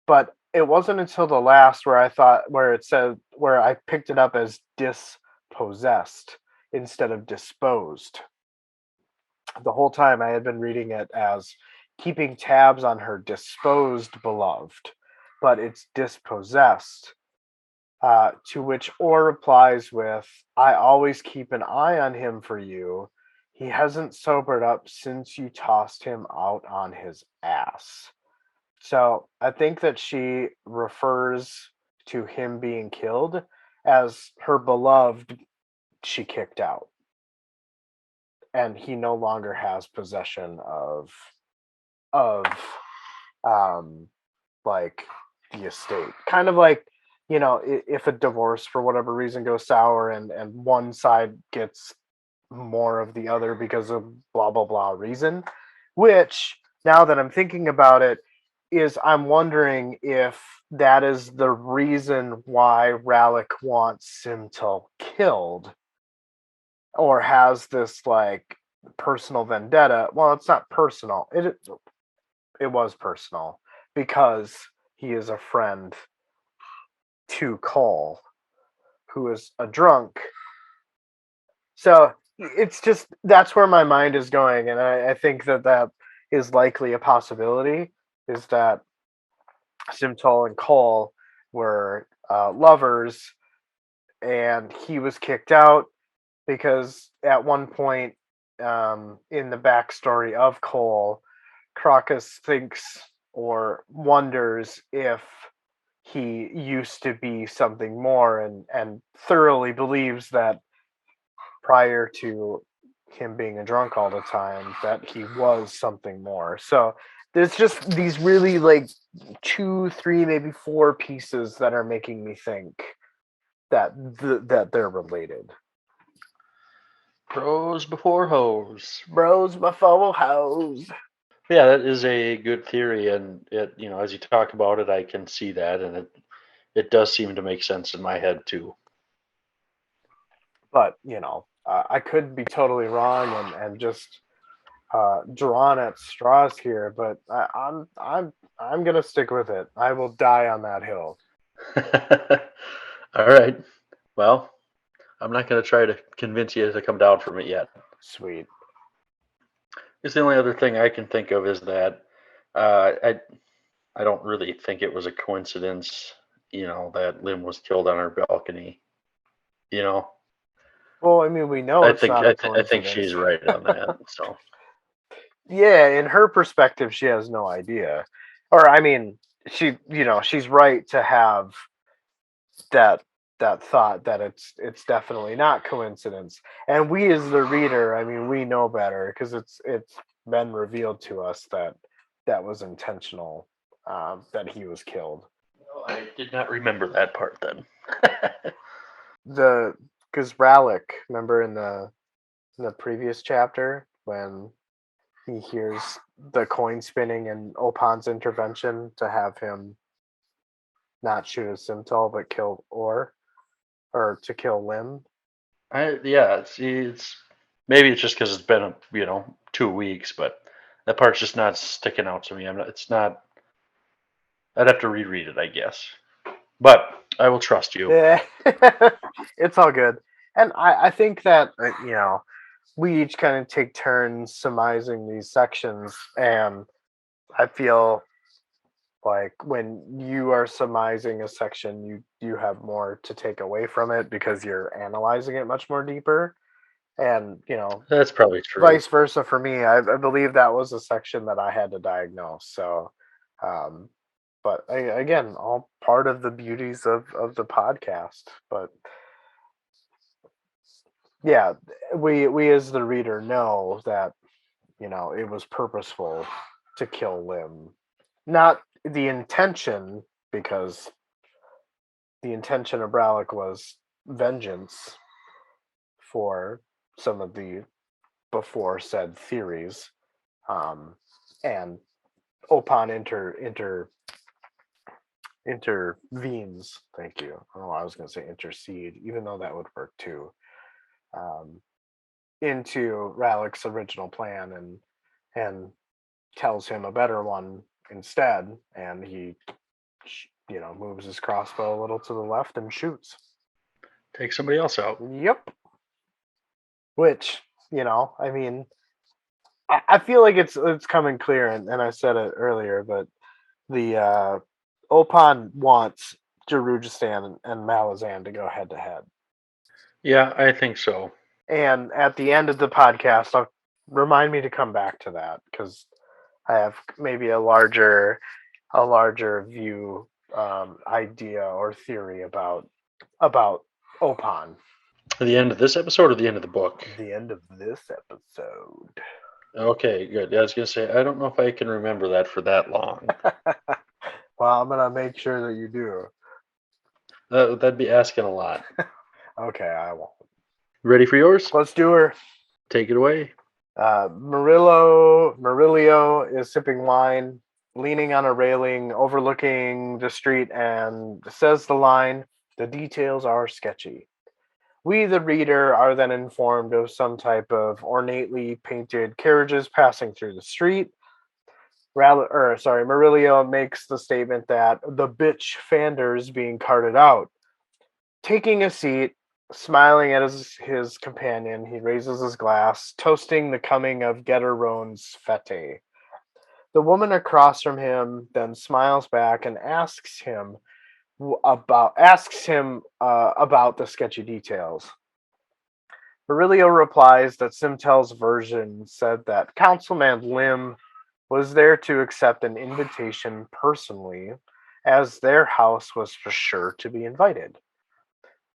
A: but it wasn't until the last where it said where I picked it up as dispossessed instead of disposed. The whole time I had been reading it as keeping tabs on her disposed beloved, but it's dispossessed. To which Orr replies with, I always keep an eye on him for you. He hasn't sobered up since you tossed him out on his ass. So I think that she refers to him being killed as her beloved she kicked out. And he no longer has possession of like the estate. Kind of like, if a divorce for whatever reason goes sour and one side gets more of the other because of blah blah blah reason, which now that I'm thinking about it is I'm wondering if that is the reason why Rallick wants Simtel killed or has this like personal vendetta. Well, it's not personal. It was personal because he is a friend to Cole, who is a drunk. So it's just that's where my mind is going, and I think that is likely a possibility. Is that Simtol and Cole were lovers, and he was kicked out because at one point in the backstory of Cole, Crocus thinks or wonders if he used to be something more and thoroughly believes that prior to him being a drunk all the time that he was something more. So there's just these really like 2, 3, maybe 4 pieces that are making me think that that they're related.
B: Pros before hoes.
A: Bros before hoes.
B: Yeah, that is a good theory, and as you talk about it, I can see that, and it does seem to make sense in my head too.
A: But I could be totally wrong and just drawn at straws here. But I'm gonna stick with it. I will die on that hill.
B: All right. Well, I'm not going to try to convince you to come down from it yet.
A: Sweet.
B: Because the only other thing I can think of is that I don't really think it was a coincidence, that Lim was killed on her balcony. You know,
A: Well, I mean, we know it's not a
B: I think
A: coincidence.
B: she's right on that. So
A: Yeah, in her perspective, she has no idea. Or, I mean, she's right to have that thought that it's definitely not coincidence. And we, as the reader, I mean, we know better because it's been revealed to us that that was intentional, that he was killed.
B: well, I did not remember that part then.
A: The Because Rallick, remember in the previous chapter when he hears the coin spinning and Opan's intervention to have him not shoot a Simtal but kill or to kill Lim.
B: Yeah, it's maybe it's just because it's been 2 weeks, but that part's just not sticking out to me. I'm not. It's not. I'd have to reread it, I guess. But I will trust you.
A: Yeah, it's all good. And I think that we each kind of take turns surmising these sections, and I feel like when you are surmising a section, you have more to take away from it because you're analyzing it much more deeper. And
B: That's probably true.
A: vice versa for me. I believe that was a section that I had to diagnose. So, um, but again, all part of the beauties of the podcast. But yeah, we as the reader know that it was purposeful to kill Lim, not the intention, because the intention of Bralick was vengeance for some of the before said theories, um, and Opan intervenes. Thank you. Oh, I was going to say intercede, even though that would work too. Um, into Rallick's original plan and tells him a better one instead, and he moves his crossbow a little to the left and shoots.
B: Take somebody else out.
A: Yep. Which I mean, I feel like it's coming clear, and I said it earlier, but the Opan wants Darujhistan and Malazan to go head to head.
B: Yeah, I think so.
A: And at the end of the podcast, remind me to come back to that because I have maybe a larger view, idea or theory about Opan.
B: The end of this episode or the end of the book?
A: The end of this episode.
B: Okay, good. Yeah, I was gonna say I don't know if I can remember that for that long.
A: Well, I'm gonna make sure that you do.
B: That'd be asking a lot.
A: Okay, I won't.
B: Ready for yours?
A: Let's do her.
B: Take it away.
A: Murillo is sipping wine, leaning on a railing, overlooking the street, and says the line, "The details are sketchy." We, the reader, are then informed of some type of ornately painted carriages passing through the street. Murillo makes the statement that the bitch Fander's being carted out. Taking a seat, smiling at his companion, he raises his glass, toasting the coming of Getterone's fete. The woman across from him then smiles back and asks him about the sketchy details. Murillo replies that Simtel's version said that Councilman Lim was there to accept an invitation personally, as their house was for sure to be invited.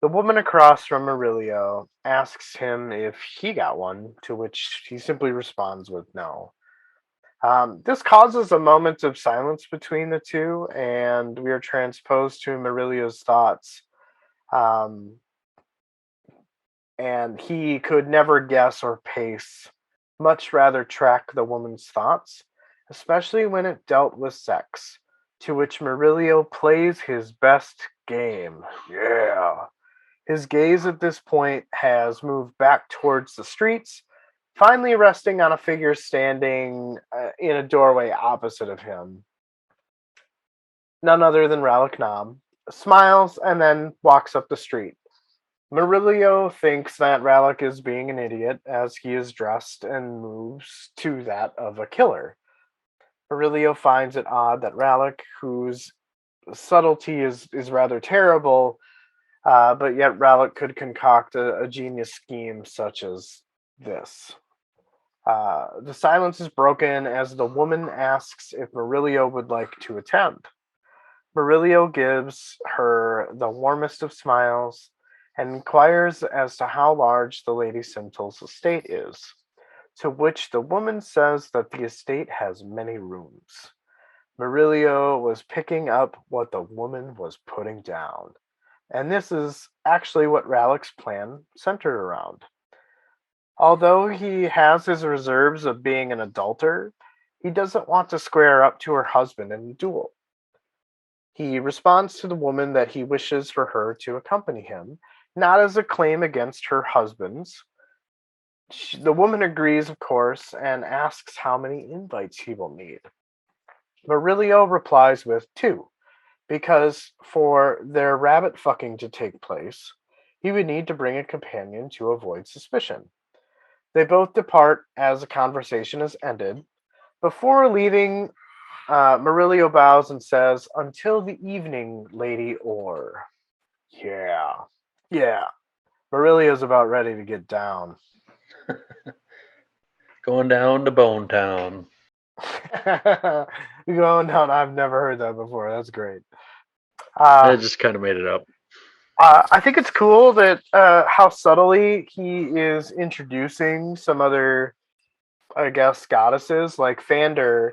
A: The woman across from Murillo asks him if he got one, to which he simply responds with no. This causes a moment of silence between the two, and we are transposed to Murillo's thoughts. Um, and he could never guess or pace, much rather track the woman's thoughts, especially when it dealt with sex, to which Murillo plays his best game. Yeah. His gaze at this point has moved back towards the streets, finally resting on a figure standing in a doorway opposite of him. none other than Rallick Nom, smiles and then walks up the street. Murillo thinks that Rallick is being an idiot as he is dressed and moves to that of a killer. Murillo finds it odd that Rallick, whose subtlety is rather terrible, but yet Rallick could concoct a genius scheme such as this. The silence is broken as the woman asks if Murillo would like to attend. Murillo gives her the warmest of smiles and inquires as to how large the Lady Simtal's estate is, to which the woman says that the estate has many rooms. Murillo was picking up what the woman was putting down, and this is actually what Rallick's plan centered around. Although he has his reserves of being an adulterer, he doesn't want to square up to her husband in a duel. He responds to the woman that he wishes for her to accompany him, not as a claim against her husband's. The woman agrees, of course, and asks how many invites he will need. Murillo replies with two, because for their rabbit fucking to take place, he would need to bring a companion to avoid suspicion. They both depart as the conversation is ended. Before leaving, Murillo bows and says, "Until the evening, Lady Orr." Yeah. Yeah. Murillo's about ready to get down.
B: Going down to Bone Town.
A: Going down. I've never heard that before. That's great.
B: I
A: Uh,
B: just kind of made it up.
A: I think it's cool that how subtly he is introducing some other, I guess, goddesses. Like Fander,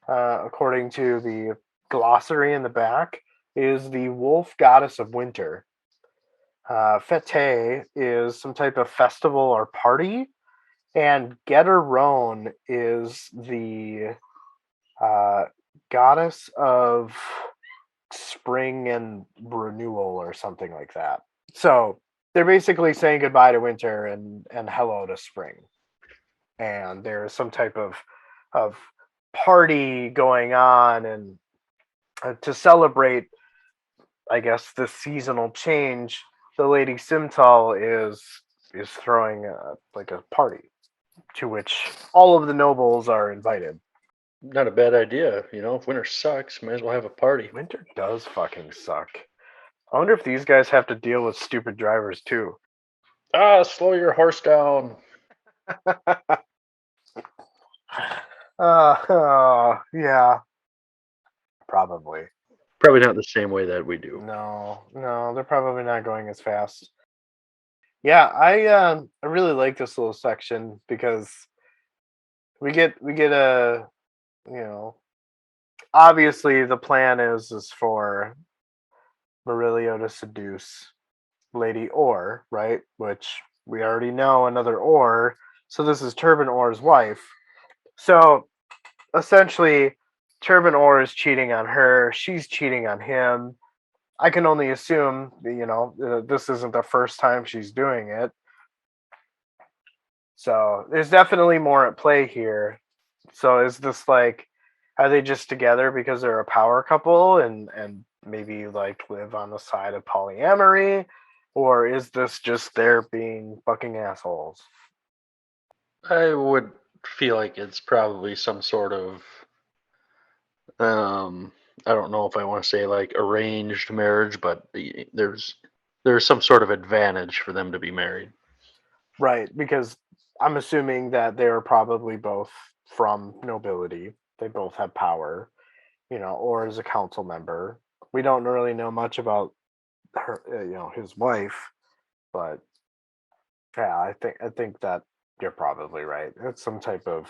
A: according to the glossary in the back, is the wolf goddess of winter. Fete is some type of festival or party, and Getteron is the uh, goddess of spring and renewal or something like that. So they're basically saying goodbye to winter and hello to spring. And there's some type of party going on, and to celebrate, I guess, the seasonal change, the Lady Simtal is throwing like a party to which all of the nobles are invited.
B: Not a bad idea. If winter sucks, might as well have a party.
A: Winter does fucking suck. I wonder if these guys have to deal with stupid drivers too.
B: Slow your horse down.
A: Yeah, probably.
B: Probably not the same way that we do.
A: No, no, they're probably not going as fast. Yeah, I really like this little section because we get a, you know, obviously the plan is for Murillo to seduce Lady Orr, right? Which we already know another Orr. So this is Turban Orr's wife. So essentially, Turban Orr is cheating on her. She's cheating on him. I can only assume, this isn't the first time she's doing it. So there's definitely more at play here. So is this like, are they just together because they're a power couple and maybe like live on the side of polyamory, or is this just their being fucking assholes?
B: I would feel like it's probably some sort of I don't know if I want to say like arranged marriage, but there's some sort of advantage for them to be married.
A: Right, because I'm assuming that they are probably both from nobility. They both have power, or as a council member. We don't really know much about her, his wife, but yeah, I think that you're probably right. It's some type of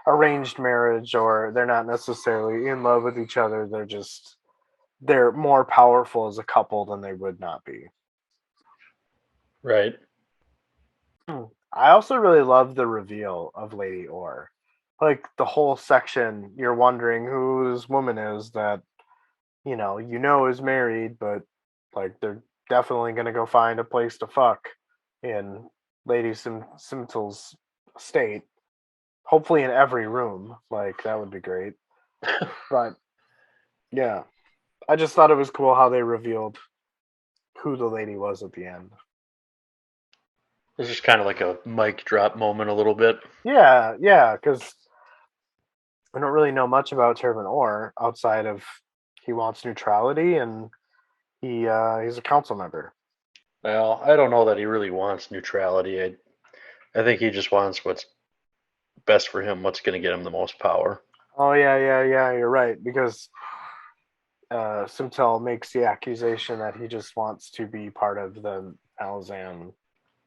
A: arranged marriage, or they're not necessarily in love with each other. They're more powerful as a couple than they would not be.
B: Right.
A: I also really love the reveal of Lady Orr. Like the whole section, you're wondering who this woman is that is married, but like they're definitely gonna go find a place to fuck in Lady Simtal's estate. Hopefully in every room. Like that would be great. But yeah. I just thought it was cool how they revealed who the lady was at the end.
B: It's just kind of like a mic drop moment a little bit.
A: Yeah, because I don't really know much about Turban Orr outside of he wants neutrality and he's a council member.
B: Well, I don't know that he really wants neutrality. I think he just wants what's best for him, what's going to get him the most power.
A: Oh yeah. You're right because Simtel makes the accusation that he just wants to be part of the Malazan.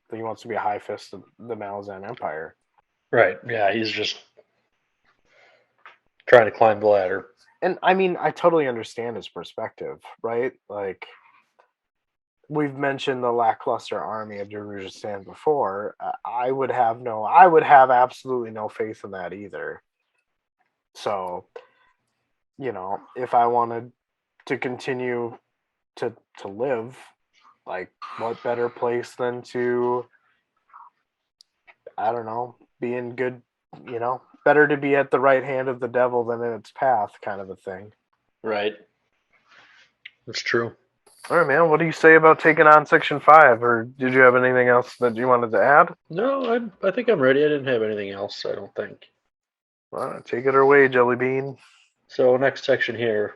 A: That he wants to be a high fist of the Malazan Empire.
B: Right. Yeah, he's just trying to climb the ladder.
A: And I mean, I totally understand his perspective, right? Like we've mentioned the lackluster army of Darujhistan before. I would have absolutely no faith in that either. So, if I wanted to continue to live, like what better place than to, I don't know, be in good, better to be at the right hand of the devil than in its path, kind of a thing.
B: Right. That's true.
A: All right, man. What do you say about taking on Section 5? Or did you have anything else that you wanted to add?
B: No, I think I'm ready. I didn't have anything else, I don't think.
A: Take it away, Jelly Bean.
B: So, next section here,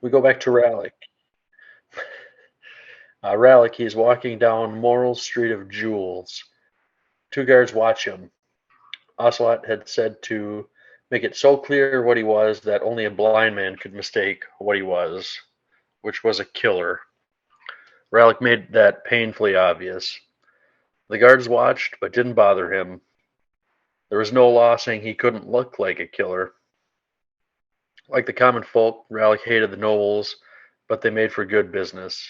B: we go back to Rallick. Rallick, he's walking down Moral Street of Jewels. Two guards watch him. Ocelot had said to make it so clear what he was that only a blind man could mistake what he was, which was a killer. Rallick made that painfully obvious. The guards watched, but didn't bother him. There was no law saying he couldn't look like a killer. Like the common folk, Rallick hated the nobles, but they made for good business.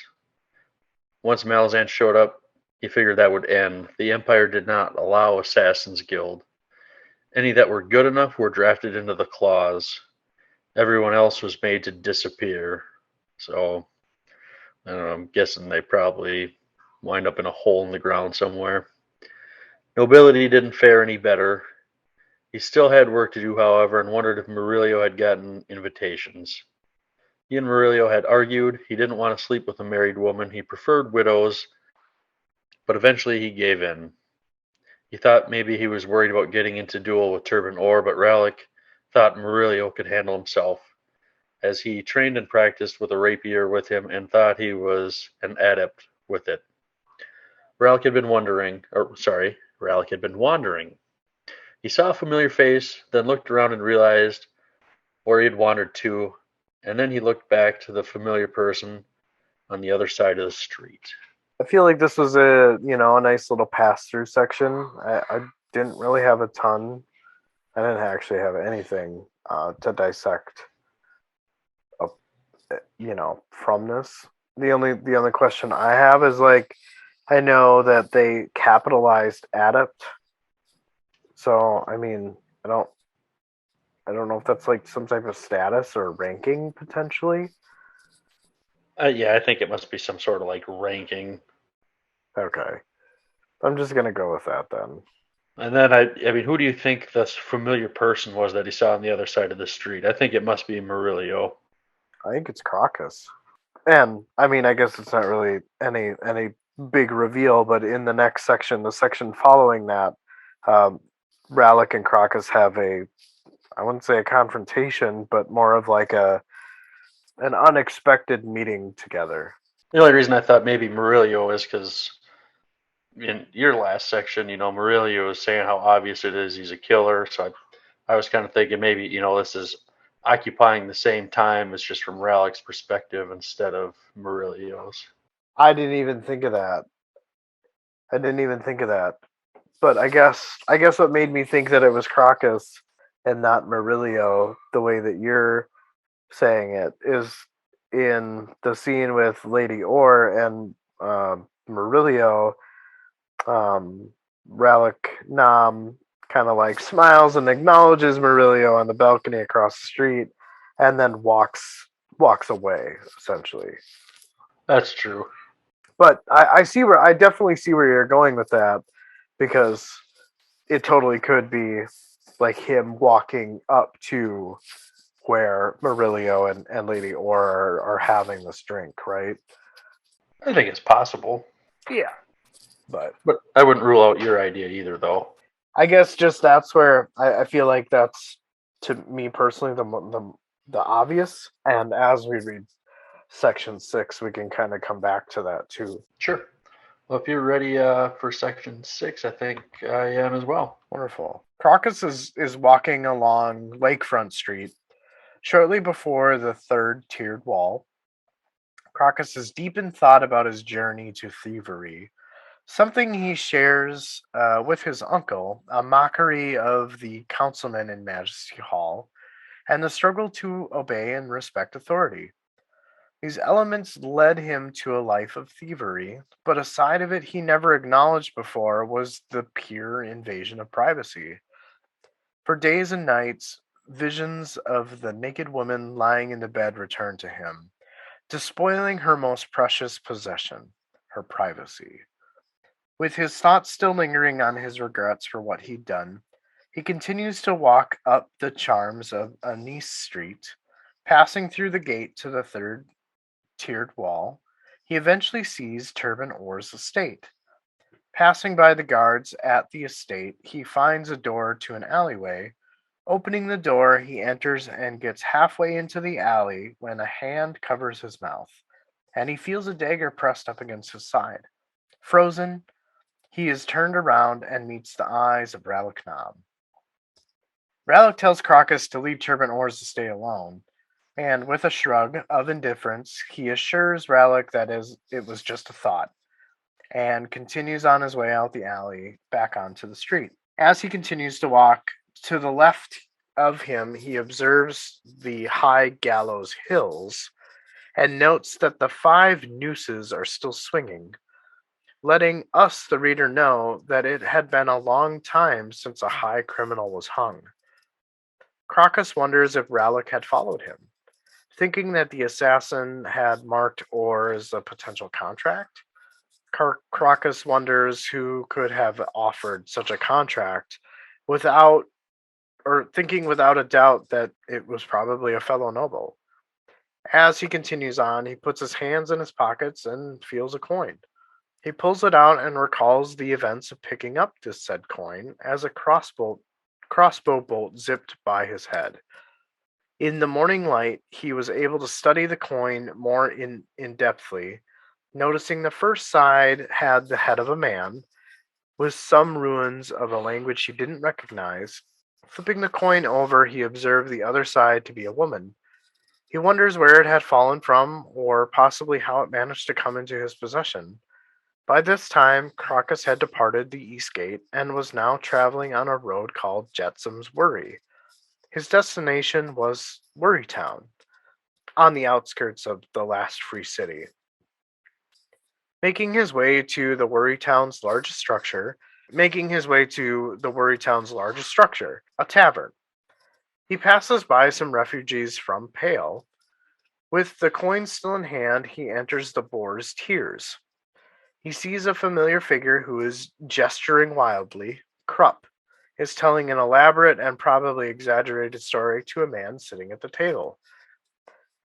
B: Once Malazan showed up, he figured that would end. The Empire did not allow Assassins' Guild. Any that were good enough were drafted into the claws. Everyone else was made to disappear. So, I don't know, I'm guessing they probably wind up in a hole in the ground somewhere. Nobility didn't fare any better. He still had work to do, however, and wondered if Murillo had gotten invitations. He and Murillo had argued. He didn't want to sleep with a married woman. He preferred widows, but eventually he gave in. He thought maybe he was worried about getting into duel with Turban Orr, but Rallick thought Murillo could handle himself, as he trained and practiced with a rapier with him and thought he was an adept with it. Rallick had been wandering. He saw a familiar face, then looked around and realized where he had wandered to, and then he looked back to the familiar person on the other side of the street.
A: I feel like this was a nice little pass through section. I didn't really have a ton. I didn't actually have anything to dissect, from this. The only question I have is like, I know that they capitalized adept, so I mean, I don't I don't know if that's like some type of status or ranking potentially.
B: Yeah, I think it must be some sort of like ranking.
A: Okay, I'm just gonna go with that then.
B: And then I mean, who do you think this familiar person was that he saw on the other side of the street? I think it must be Murillo.
A: I think it's Crocus. And I mean, I guess it's not really any big reveal, but in the next section, the section following that, um, Rallick and Crocus have I wouldn't say a confrontation, but more of like an unexpected meeting together.
B: The only reason I thought maybe Murillo is because in your last section, Murillo was saying how obvious it is he's a killer. So I was kind of thinking maybe, this is occupying the same time. It's just from Rallick's perspective instead of Murillo's.
A: I didn't even think of that. I didn't even think of that. But I guess what made me think that it was Crocus and not Murillo, the way that you're saying it, is in the scene with Lady Orr and Murillo. Um, Rallick Nam kind of like smiles and acknowledges Murillo on the balcony across the street, and then walks away essentially.
B: That's true.
A: But I definitely see where you're going with that because it totally could be like him walking up to where Murillo and Lady Ora are having this drink, right?
B: I think it's possible,
A: Yeah. But
B: but I wouldn't rule out your idea either, though.
A: I guess just that's where I feel like that's, to me personally, the obvious. And as we read section 6, we can kind of come back to that too.
B: Sure. Well, if you're ready for section 6, I think I am as well.
A: Wonderful. Crocus is walking along Lakefront Street shortly before the third tiered wall. Crocus is deep in thought about his journey to thievery, something he shares with his uncle, a mockery of the councilman in Majesty Hall, and the struggle to obey and respect authority. These elements led him to a life of thievery, but a side of it he never acknowledged before was the pure invasion of privacy. For days and nights, visions of the naked woman lying in the bed returned to him, despoiling her most precious possession, her privacy. With his thoughts still lingering on his regrets for what he'd done, he continues to walk up the charms of Anise Street, passing through the gate to the third tiered wall. He eventually sees Turban Orr's estate. Passing by the guards at the estate, he finds a door to an alleyway. Opening the door, he enters and gets halfway into the alley when a hand covers his mouth, and he feels a dagger pressed up against his side. Frozen, he is turned around and meets the eyes of Rallick Knob. Rallick tells Crocus to leave Turban Orr's estate alone, and with a shrug of indifference, he assures Rallick that it was just a thought, and continues on his way out the alley back onto the street. As he continues to walk, to the left of him, he observes the high gallows hills and notes that the 5 nooses are still swinging, letting us, the reader, know that it had been a long time since a high criminal was hung. Crocus wonders if Rallick had followed him, thinking that the assassin had marked Orr as a potential contract. Crocus wonders who could have offered such a contract without, or thinking without a doubt that it was probably a fellow noble. As he continues on, he puts his hands in his pockets and feels a coin. He pulls it out and recalls the events of picking up this said coin as a crossbow bolt zipped by his head. In the morning light, he was able to study the coin more in-depthly, noticing the first side had the head of a man, with some ruins of a language he didn't recognize. Flipping the coin over, he observed the other side to be a woman. He wonders where it had fallen from, or possibly how it managed to come into his possession. By this time, Crocus had departed the East Gate and was now traveling on a road called Jetsom's Worry. His destination was Worrytown, on the outskirts of the last free city. Making his way to the Worrytown's largest structure, a tavern. He passes by some refugees from Pale. With the coin still in hand, he enters the Boar's Tiers. He sees a familiar figure who is gesturing wildly. Krupp is telling an elaborate and probably exaggerated story to a man sitting at the table.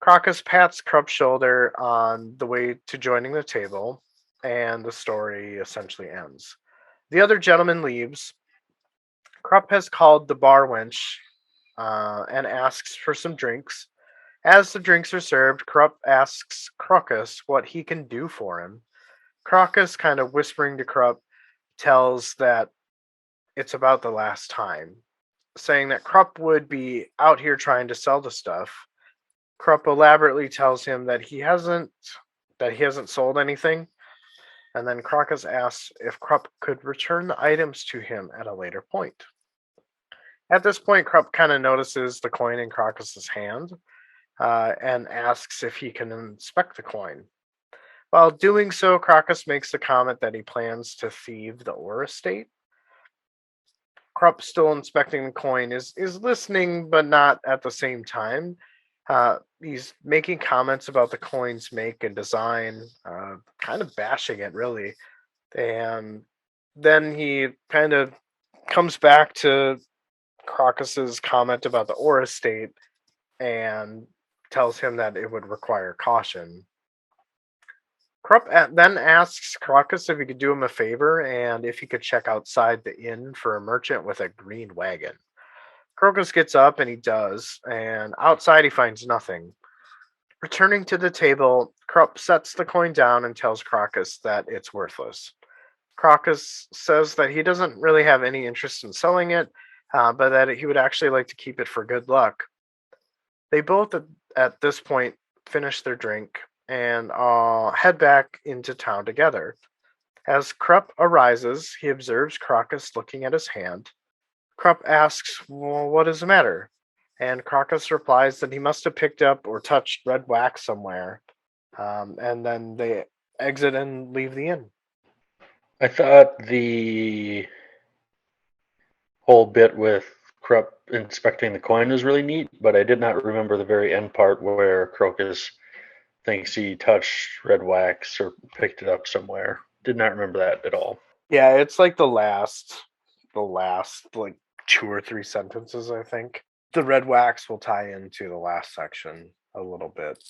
A: Crocus pats Krupp's shoulder on the way to joining the table, and the story essentially ends. The other gentleman leaves. Krupp has called the bar wench and asks for some drinks. As the drinks are served, Krupp asks Crocus what he can do for him. Crocus, kind of whispering to Krupp, tells that it's about the last time, saying that Krupp would be out here trying to sell the stuff. Krupp elaborately tells him that he hasn't sold anything, and then Crocus asks if Krupp could return the items to him at a later point. At this point, Krupp kind of notices the coin in Crocus's hand and asks if he can inspect the coin. While doing so, Crocus makes the comment that he plans to thieve the Orr estate. Krupp, still inspecting the coin, is listening, but not at the same time. He's making comments about the coin's make and design, kind of bashing it, really. And then he kind of comes back to Crocus's comment about the Orr estate and tells him that it would require caution. Krupp then asks Crocus if he could do him a favor and if he could check outside the inn for a merchant with a green wagon. Crocus gets up and he does, and outside he finds nothing. Returning to the table, Krupp sets the coin down and tells Crocus that it's worthless. Crocus says that he doesn't really have any interest in selling it, but that he would actually like to keep it for good luck. They both, at this point, finish their drink and head back into town together. As Krupp arises, he observes Crocus looking at his hand. Krupp asks, "Well, what is the matter?" And Crocus replies that he must have picked up or touched red wax somewhere. And then they exit and leave the inn.
B: I thought the whole bit with Krupp inspecting the coin was really neat, but I did not remember the very end part where Crocus thinks he touched red wax or picked it up somewhere. Did not remember that at all.
A: Yeah, it's like the last like 2 or 3 sentences, I think. The red wax will tie into the last section a little bit.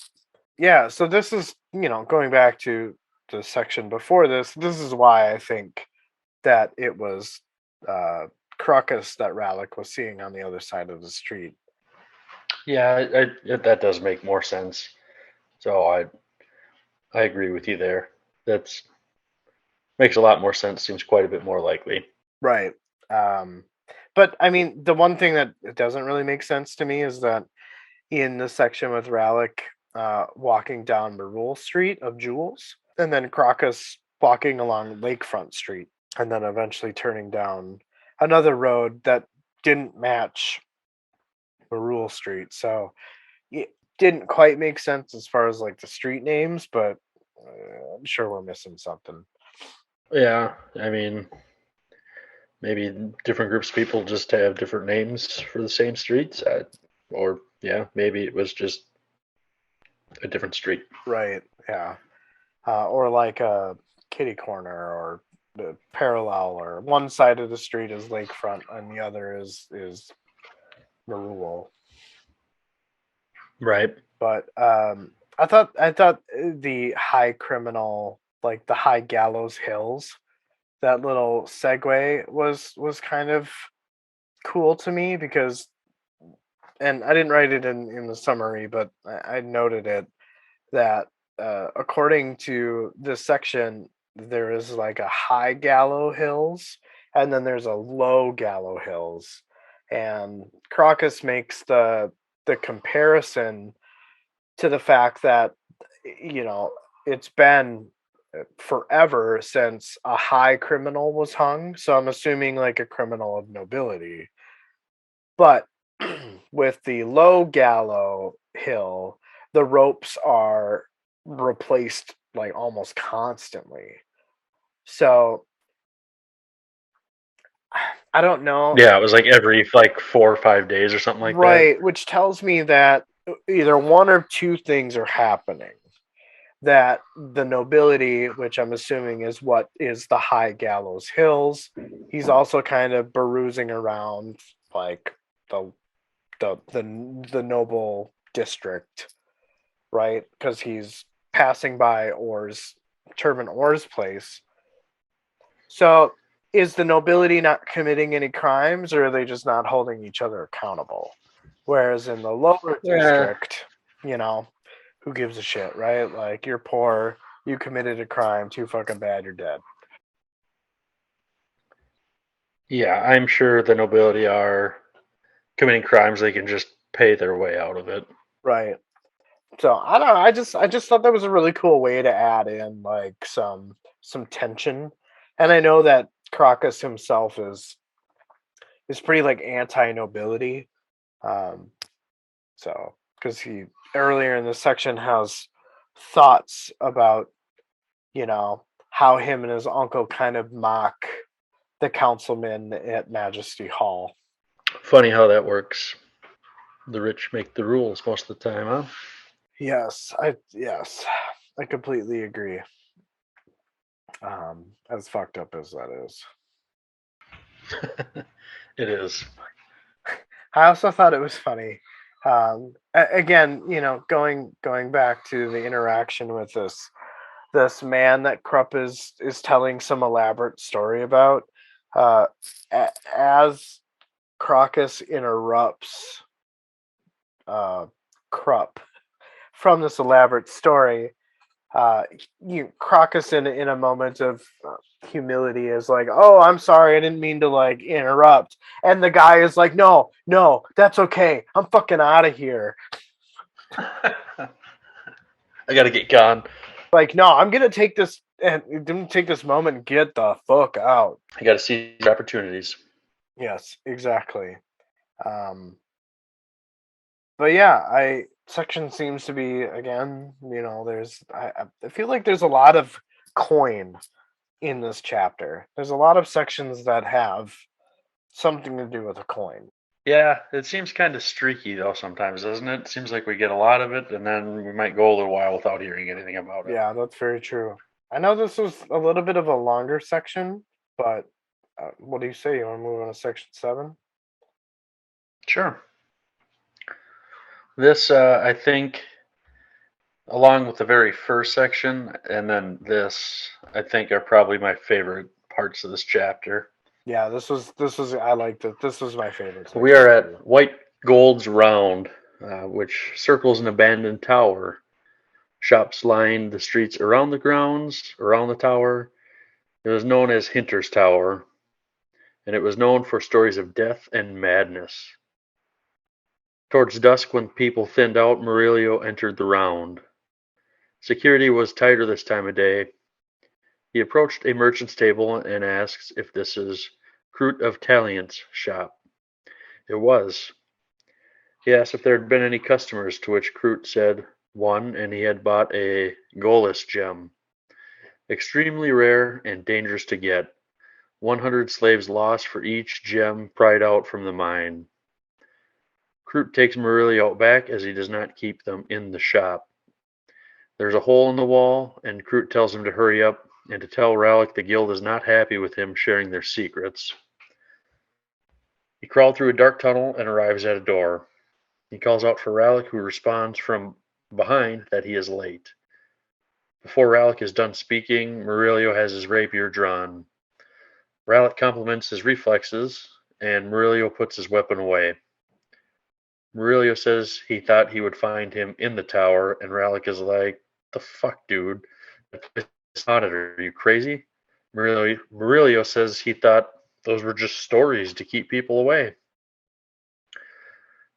A: Yeah, so this is, going back to the section before this, this is why I think that it was uh, Crocus that Rallick was seeing on the other side of the street.
B: Yeah, that does make more sense. So I agree with you there. That's makes a lot more sense. Seems quite a bit more likely.
A: Right. Um, but I mean, the one thing that it doesn't really make sense to me is that in the section with Rallick walking down Marule Street of Jewels, and then Crocus walking along Lakefront Street, and then eventually turning down another road that didn't match Marule Street. So it didn't quite make sense as far as like the street names, but I'm sure we're missing something.
B: Yeah, I mean, maybe different groups of people just have different names for the same streets, or yeah, maybe it was just a different street.
A: Right. Yeah. Or like a kitty corner or the parallel, or one side of the street is Lakefront and the other is Marule.
B: Right.
A: But I thought the high criminal, like the high gallows hills, that little segue was kind of cool to me because, and I didn't write it in the summary, but I noted it that according to this section, there is like a high Gallow Hills and then there's a low Gallow Hills, and Crocus makes the comparison to the fact that it's been forever since a high criminal was hung. So I'm assuming like a criminal of nobility, but with the low Gallow Hill, the ropes are replaced like almost constantly. So I don't know.
B: Yeah, it was like every like 4 or 5 days or something like that.
A: Right, which tells me that either one or two things are happening. That the nobility, which I'm assuming is what is the high Gallows Hills, he's also kind of perusing around like the the noble district, right? Because he's passing by Turban Orr's place. So is the nobility not committing any crimes, or are they just not holding each other accountable? Whereas in the lower
B: Yeah,
A: district, you know, who gives a shit, right? Like, you're poor, you committed a crime, too fucking bad, you're dead.
B: yeah, I'm sure the nobility are committing crimes. They can just pay their way out of it.
A: Right. So I don't know. I just thought that was a really cool way to add in like some tension. And I know that Crocus himself is pretty like anti-nobility. Um, so because he earlier in the section has thoughts about how him and his uncle kind of mock the councilmen at Majesty Hall.
B: Funny how that works. The rich make the rules most of the time, huh?
A: Yes, I completely agree. As fucked up as that is.
B: It is.
A: I also thought it was funny Again, going back to the interaction with this man that Krupp is telling some elaborate story about, uh, as Crocus interrupts uh, Krupp from this elaborate story. Crocus in a moment of humility is like, "Oh, I'm sorry, I didn't mean to like interrupt," and the guy is like, "No, no, that's okay. I'm fucking out of here."
B: I gotta get gone.
A: Like, no, I'm gonna take this and didn't take this moment and get the fuck out.
B: I gotta seize opportunities.
A: Yes, exactly. Um, but yeah, I section seems to be again. There's I feel like there's a lot of coin in this chapter. There's a lot of sections that have something to do with a coin.
B: Yeah, it seems kind of streaky though sometimes, doesn't it? It seems like we get a lot of it, and then we might go a little while without hearing anything about it.
A: Yeah, that's very true. I know this was a little bit of a longer section, but what do you say? You want to move on to section 7?
B: Sure. This, I think, along with the very first section, and then this, I think, are probably my favorite parts of this chapter.
A: Yeah, this was I liked it. This was my favorite
B: We
A: section
B: are
A: too.
B: at White Gold's Round, which circles an abandoned tower. Shops lined the streets around the grounds, around the tower. It was known as Hinter's Tower, and it was known for stories of death and madness. Towards dusk, when people thinned out, Murillo entered the round. Security was tighter this time of day. He approached a merchant's table and asked if this is Crute of Taliant's shop. It was. He asked if there had been any customers, to which Crute said one, and he had bought a Golis gem. Extremely rare and dangerous to get. 100 slaves lost for each gem pried out from the mine. Crute takes Murillo out back as he does not keep them in the shop. There's a hole in the wall, and Crute tells him to hurry up and to tell Rallick the guild is not happy with him sharing their secrets. He crawled through a dark tunnel and arrives at a door. He calls out for Rallick, who responds from behind that he is late. Before Rallick is done speaking, Murillo has his rapier drawn. Rallick compliments his reflexes, and Murillo puts his weapon away. Murillo says he thought he would find him in the tower, and Rallick is like, "The fuck, dude? It's not it. Are you crazy?" Murillo says he thought those were just stories to keep people away.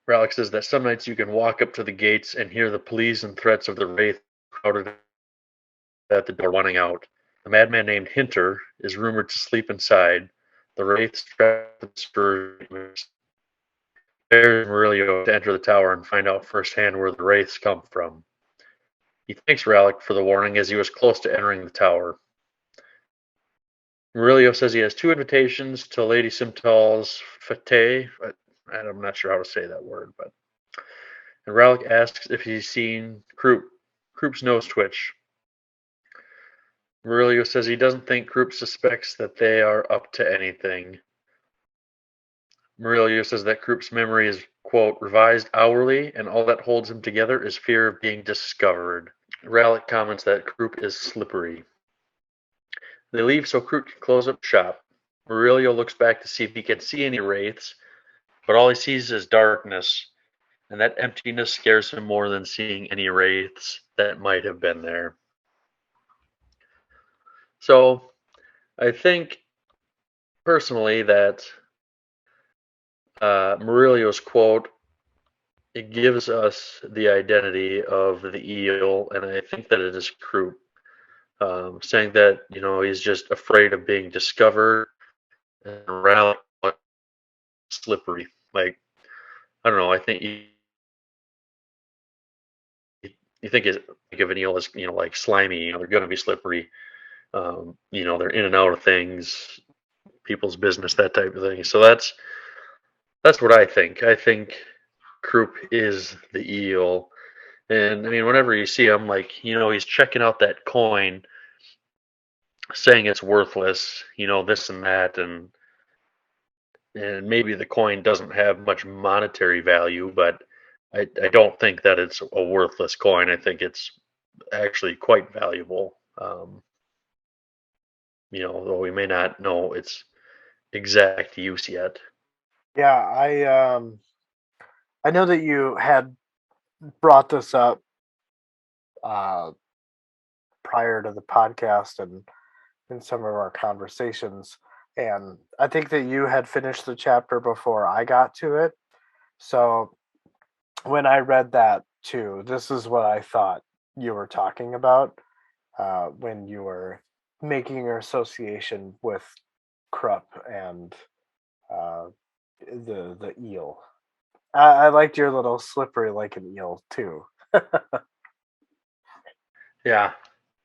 B: Rallick says that some nights you can walk up to the gates and hear the pleas and threats of the Wraith crowded at the door wanting out. A madman named Hinter is rumored to sleep inside. The Wraith straps dares Murillo to enter the tower and find out firsthand where the Wraiths come from. He thanks Rallick for the warning as he was close to entering the tower. Murillo says he has 2 invitations to Lady Simtal's fete. I'm not sure how to say that word, but and Rallick asks if he's seen Croup. Croup's nose twitch. Murillo says he doesn't think Croup suspects that they are up to anything. Murillo says that Croup's memory is, quote, revised hourly, and all that holds him together is fear of being discovered. Rallick comments that Croup is slippery. They leave so Croup can close up shop. Murillo looks back to see if he can see any wraiths, but all he sees is darkness, and that emptiness scares him more than seeing any wraiths that might have been there. So I think personally that Murillo's quote, it gives us the identity of the eel, and I think that it is Croup, saying that he's just afraid of being discovered and around slippery. Like, I don't know. I think you think of an eel as like slimy. They're going to be slippery. They're in and out of things, people's business, that type of thing. So that's what I think. I think Croup is the eel. And I mean, whenever you see him, like, he's checking out that coin, saying it's worthless, this and that, and maybe the coin doesn't have much monetary value, but I don't think that it's a worthless coin. I think it's actually quite valuable. Though we may not know its exact use yet.
A: Yeah, I know that you had brought this up uh, prior to the podcast and in some of our conversations, and I think that you had finished the chapter before I got to it. So when I read that too, this is what I thought you were talking about when you were making your association with Krupp and uh, the eel. I liked your little slippery like an eel too.
B: Yeah,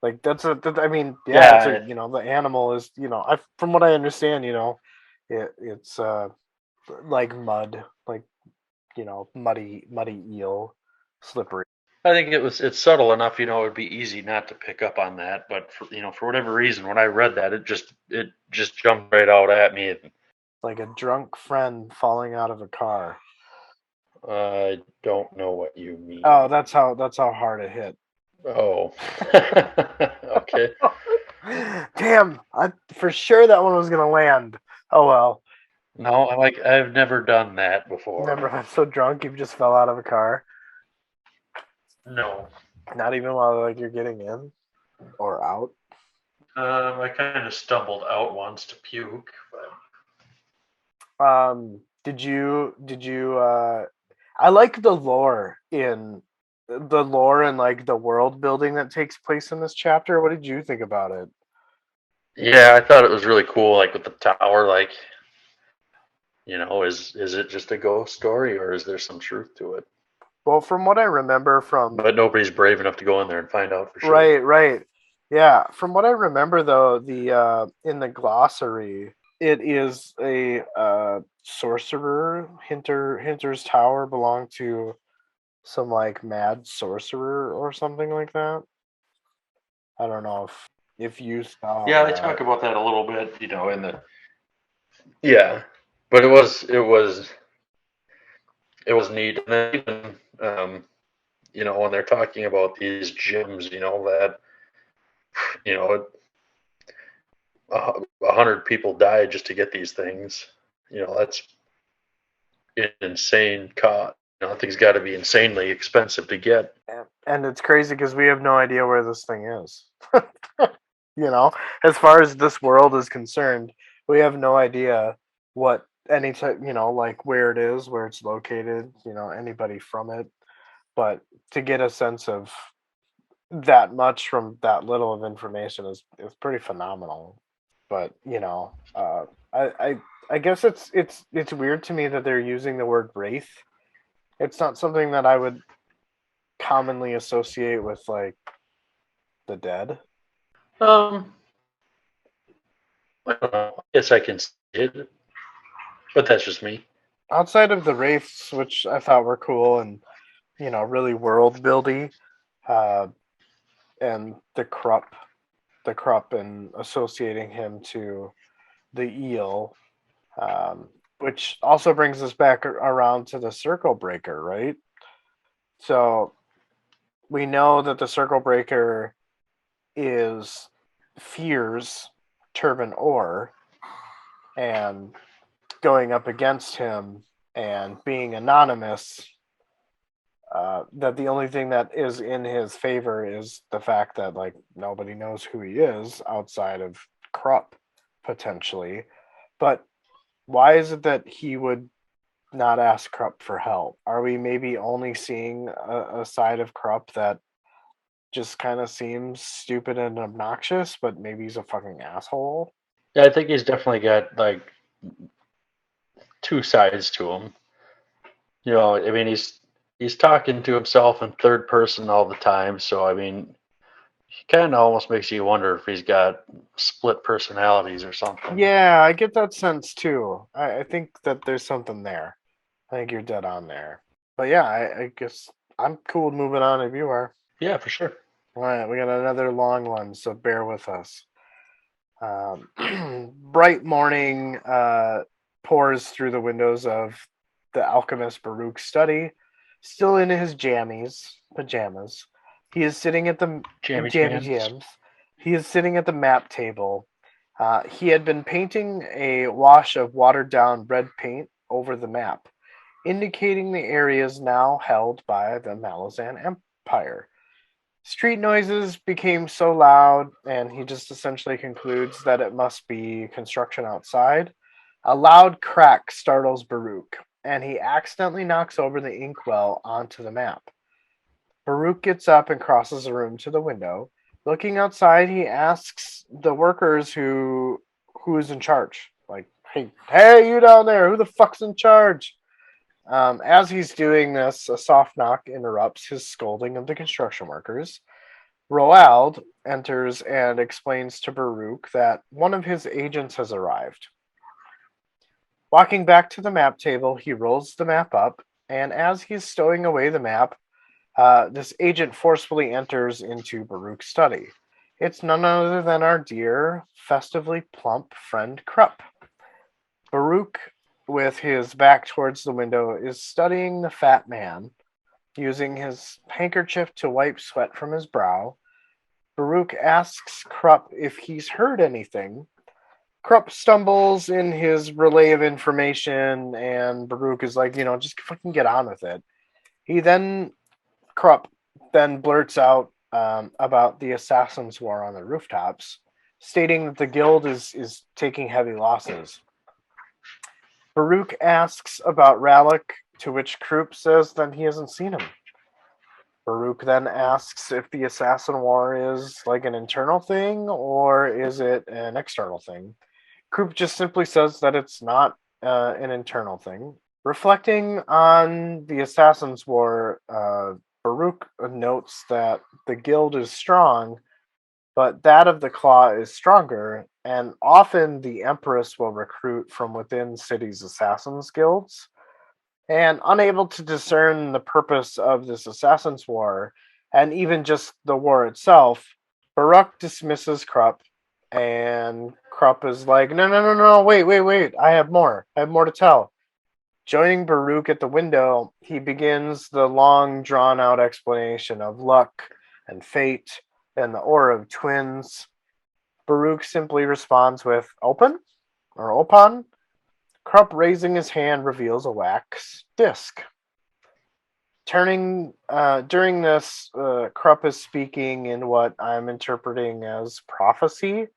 A: Like I mean, yeah, it's a
B: yeah,
A: the animal is I from what I understand, it's like mud, like muddy eel, slippery.
B: I think it's subtle enough. It would be easy not to pick up on that. But for whatever reason, when I read that, it just jumped right out at me.
A: Like a drunk friend falling out of a car.
B: I don't know what you
A: Oh,
B: mean.
A: that's how hard it hit.
B: Oh, okay.
A: Damn, I for sure that one was gonna land. Oh well.
B: No, I've never done that before.
A: Never been so drunk you've just fell out of a car.
B: No.
A: Not even while like you're getting in or out.
B: I kind of stumbled out once to puke, but
A: Did you I like the lore and like the world building that takes place in this chapter. What did you think about it?
B: yeah, I thought it was really cool. Like with the tower, is it just a ghost story or is there some truth to it?
A: Well, from what I remember from
B: But nobody's brave enough to go in there and find out for sure.
A: right. Yeah, from what I remember though, the in the glossary, it is a sorcerer. Hinter's tower belonged to some like mad sorcerer or something like that. I don't know if you saw
B: Yeah, they
A: that.
B: talk about that a little bit, in the yeah, but it was neat. And then even when they're talking about these gyms, that you know 100 people died just to get these things. That's an insane cost. Things got to be insanely expensive to get.
A: And it's crazy because we have no idea where this thing is. you know, as far as this world is concerned, we have no idea what any type, like where it is, where it's located, anybody from it. But to get a sense of that much from that little of information is pretty phenomenal. But I I guess it's weird to me that they're using the word wraith. It's not something that I would commonly associate with like the dead.
B: Um, I don't know. I guess I can see it, but that's just me.
A: Outside of the wraiths, which I thought were cool and really world buildy, uh, and the Krupp, and associating him to the eel, um, which also brings us back around to the circle breaker, right? So we know that the circle breaker is fears Turban Ore, and going up against him and being anonymous, that the only thing that is in his favor is the fact that like nobody knows who he is outside of Krupp potentially. But why is it that he would not ask Krupp for help? Are we maybe only seeing a side of Krupp that just kind of seems stupid and obnoxious, but maybe he's a fucking asshole?
B: Yeah, I think he's definitely got like two sides to him. I mean, he's talking to himself in third person all the time, so I mean, he kind of almost makes you wonder if he's got split personalities or something.
A: Yeah, I get that sense too. I think that there's something there. I think you're dead on there. But yeah, I guess I'm cool with moving on if you are.
B: Yeah, for sure.
A: All right, we got another long one, so bear with us. Bright morning pours through the windows of the alchemist Baruch's study. Still in his pajamas, he is sitting at the
B: Jammy
A: jammy
B: jams.
A: jams. He is sitting at the map table. He had been painting a wash of watered down red paint over the map, indicating the areas now held by the Malazan Empire. Street noises became so loud, and he just essentially concludes that it must be construction outside. A loud crack startles Baruch, and he accidentally knocks over the inkwell onto the map. Baruch gets up and crosses the room to the window. Looking outside, he asks the workers who is in charge. Like, hey, you down there, who the fuck's in charge? As he's doing this, a soft knock interrupts his scolding of the construction workers. Roald enters and explains to Baruch that one of his agents has arrived. Walking back to the map table, he rolls the map up, and as he's stowing away the map, this agent forcefully enters into Baruch's study. It's none other than our dear, festively plump friend Krupp. Baruch, with his back towards the window, is studying the fat man, using his handkerchief to wipe sweat from his brow. Baruch asks Krupp if he's heard anything. Krupp stumbles in his relay of information, and Baruch is like, just fucking get on with it. Krupp then blurts out about the Assassin's War on the rooftops, stating that the guild is taking heavy losses. Baruch asks about Rallick, to which Krupp says that he hasn't seen him. Baruch then asks if the Assassin War is like an internal thing or is it an external thing. Krupp just simply says that it's not an internal thing. Reflecting on the Assassin's War, Baruch notes that the guild is strong, but that of the Claw is stronger, and often the Empress will recruit from within cities' assassins' guilds. And unable to discern the purpose of this Assassin's War, and even just the war itself, Baruch dismisses Krupp, and Krupp is like, no, wait, I have more to tell. Joining Baruch at the window, he begins the long, drawn-out explanation of luck and fate and the aura of twins. Baruch simply responds with, open? Or opan? Krupp, raising his hand, reveals a wax disc. During this, Krupp is speaking in what I'm interpreting as prophecy.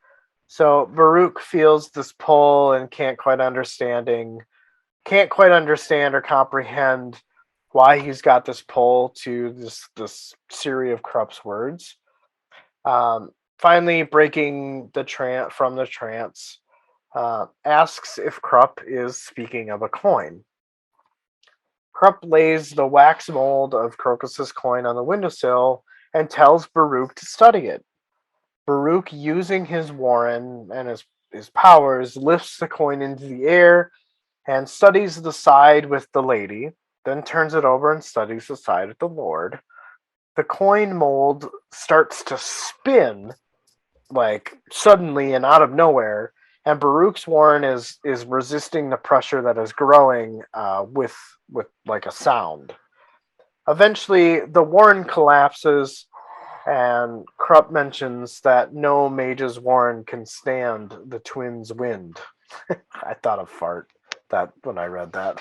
A: So Baruch feels this pull and can't quite understand or comprehend why he's got this pull to this series of Krupp's words. Finally, breaking from the trance, asks if Krupp is speaking of a coin. Krupp lays the wax mold of Crocus's coin on the windowsill and tells Baruch to study it. Baruch, using his warren and his powers, lifts the coin into the air and studies the side with the lady, then turns it over and studies the side with the lord. The coin mold starts to spin, like suddenly and out of nowhere, and Baruch's warren is resisting the pressure that is growing with like a sound. Eventually, the warren collapses, and Krupp mentions that no mage's warren can stand the twins' wind. I thought of fart that when I read that.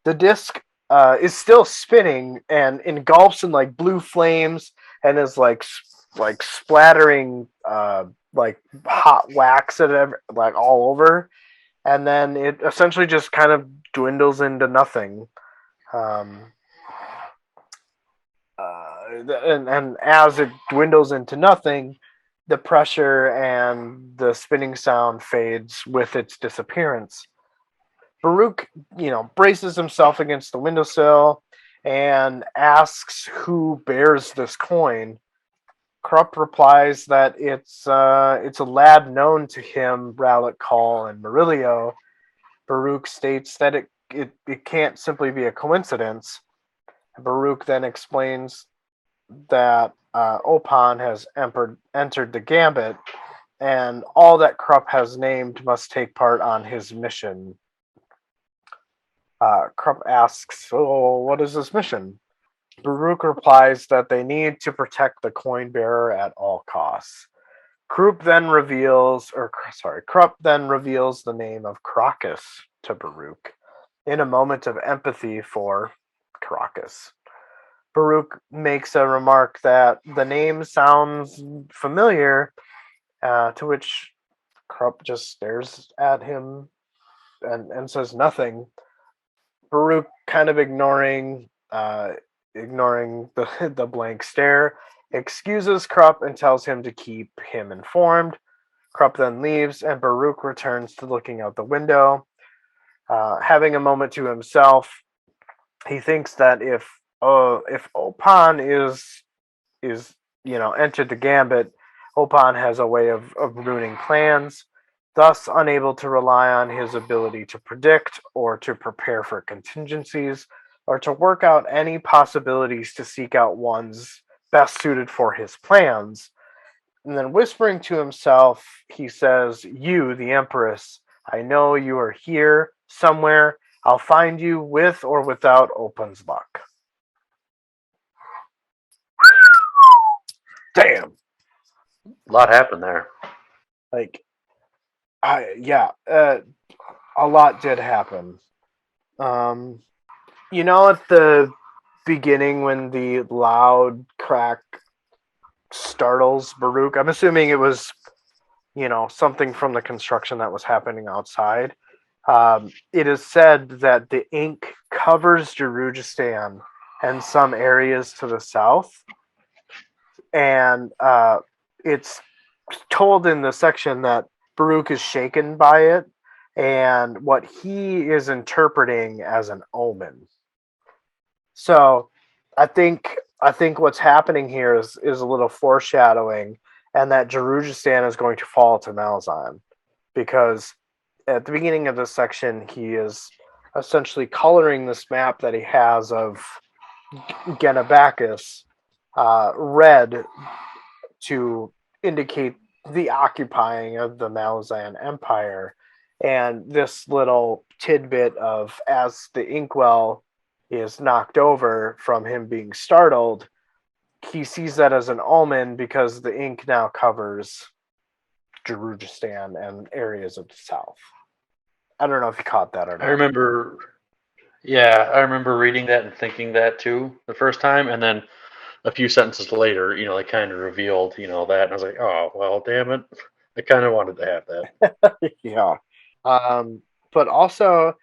A: The disc is still spinning and engulfs in like blue flames and is like splattering like hot wax like all over, and then it essentially just kind of dwindles into nothing. And as it dwindles into nothing, the pressure and the spinning sound fades with its disappearance. Baruch, braces himself against the windowsill and asks who bears this coin. Krupp replies that it's a lad known to him, Rowlett Call, and Murillo. Baruch states that it can't simply be a coincidence. Baruch then explains that Opan has entered the gambit, and all that Krupp has named must take part on his mission. Krupp asks, "Oh, what is this mission?" Baruch replies that they need to protect the coin bearer at all costs. Krupp then reveals the name of Crocus to Baruch in a moment of empathy for Crocus. Baruch makes a remark that the name sounds familiar, to which Krupp just stares at him and says nothing. Baruch kind of ignoring the blank stare, excuses Krupp and tells him to keep him informed. Krupp then leaves, and Baruch returns to looking out the window. Having a moment to himself, he thinks that if Opan is entered the gambit, Opan has a way of ruining plans, thus unable to rely on his ability to predict or to prepare for contingencies or to work out any possibilities to seek out ones best suited for his plans. And then whispering to himself, he says, "You, the Empress, I know you are here somewhere. I'll find you with or without Open's luck." Damn.
B: A lot happened there.
A: Like, a lot did happen. At the beginning when the loud crack startles Baruch, I'm assuming it was, something from the construction that was happening outside. It is said that the ink covers Darujhistan and some areas to the south, and it's told in the section that Baruch is shaken by it and what he is interpreting as an omen. So I think what's happening here is a little foreshadowing, and that Darujhistan is going to fall to Malazan, because at the beginning of this section he is essentially coloring this map that he has of Genabacchus red to indicate the occupying of the Malazan Empire. And this little tidbit of, as the inkwell is knocked over from him being startled, he sees that as an omen because the ink now covers Darujhistan and areas of the south. I don't know if you caught that or not.
B: I remember reading that and thinking that too the first time, and then a few sentences later, they kind of revealed, that, and I was like, oh well, damn it, I kind of wanted to have that.
A: Yeah. But also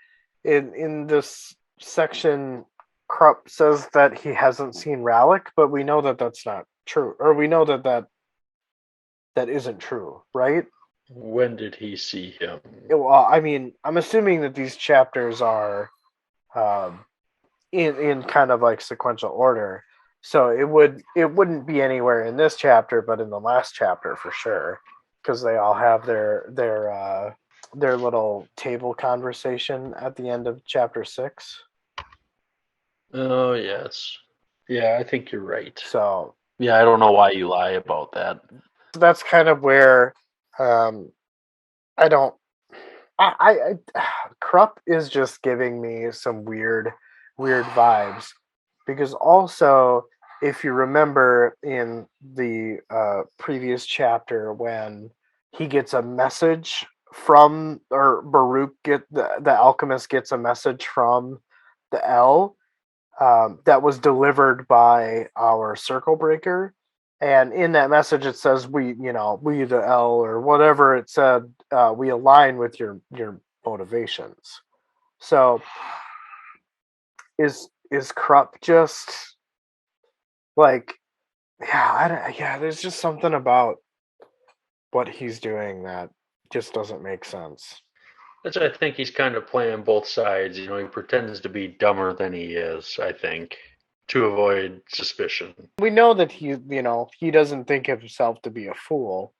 A: in this section, Krupp says that he hasn't seen Rallick, but we know that that's not true, or we know that isn't true, right?
B: When did he see him?
A: Well, I mean, I'm assuming that these chapters are um, in kind of like sequential order, so it wouldn't be anywhere in this chapter, but in the last chapter for sure, because they all have their little table conversation at the end of chapter 6.
B: Oh yes, yeah, I think you're right.
A: So
B: Yeah, I don't know why you lie about that.
A: that's kind of where I don't. Krupp is just giving me some weird vibes, because also, if you remember in the previous chapter when he gets a message from, or Baruch the alchemist gets a message from the L, that was delivered by our circle breaker. And in that message, it says, we the L, or whatever it said, we align with your motivations. So is Krupp just like, there's just something about what he's doing that just doesn't make sense.
B: That's I think he's kind of playing both sides. He pretends to be dumber than he is, I think, to avoid suspicion.
A: We know that he doesn't think of himself to be a fool.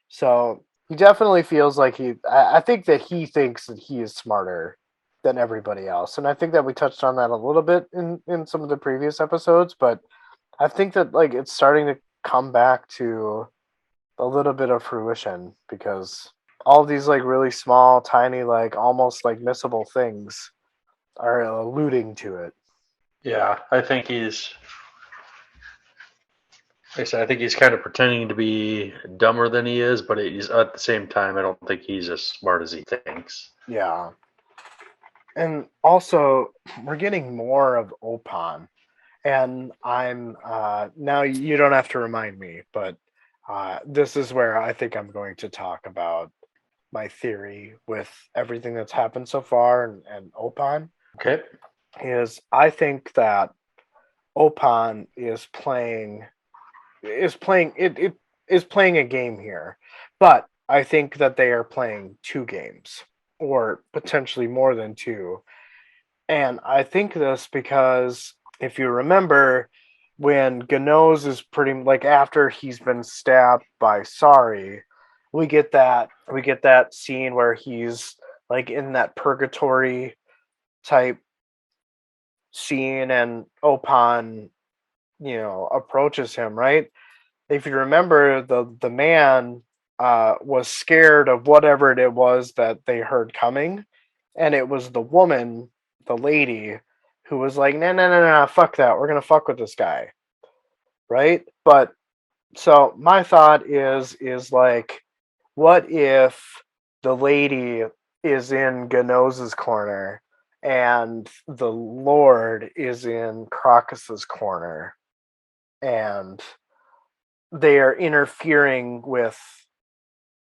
A: So he definitely feels like I think that he thinks that he is smarter than everybody else. And I think that we touched on that a little bit in some of the previous episodes, but I think that like it's starting to come back to a little bit of fruition, because all these like really small, tiny, like almost like missable things are alluding to it.
B: Yeah, I think like I said, I think he's kind of pretending to be dumber than he is, but he's at the same time, I don't think he's as smart as he thinks.
A: Yeah. And also, we're getting more of Opan. And I'm now you don't have to remind me, but this is where I think I'm going to talk about my theory with everything that's happened so far and Opan
B: Okay.
A: is I think that Opan is playing a game here, but I think that they are playing two games or potentially more than two. And I think this because if you remember, when Ganoz is pretty like after he's been stabbed by Sari, we get that scene where he's like in that purgatory type scene and Opan, approaches him, right? If you remember, the man was scared of whatever it was that they heard coming, and it was the woman, the lady, who was like, "No, no, no, no, fuck that. We're gonna fuck with this guy," right? But so my thought is like, what if the lady is in Ganoz's corner and the Lord is in Crocus's corner, and they are interfering with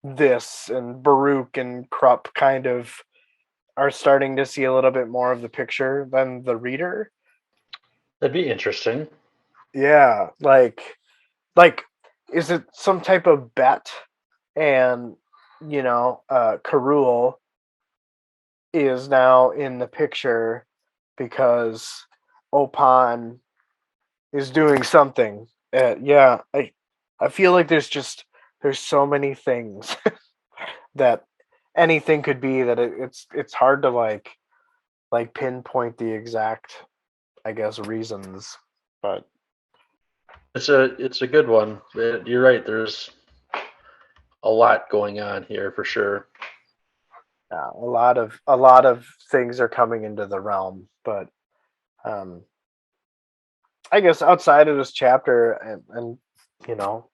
A: this, and Baruch and Krupp kind of are starting to see a little bit more of the picture than the reader.
B: That'd be interesting.
A: Yeah, like is it some type of bet? And Karul is now in the picture because Opan is doing something. Yeah, I feel like there's so many things that anything could be that it's hard to like pinpoint the exact, I guess, reasons. But
B: It's a good one. You're right. There's a lot going on here for sure.
A: a lot of things are coming into the realm. But um, I guess outside of this chapter, and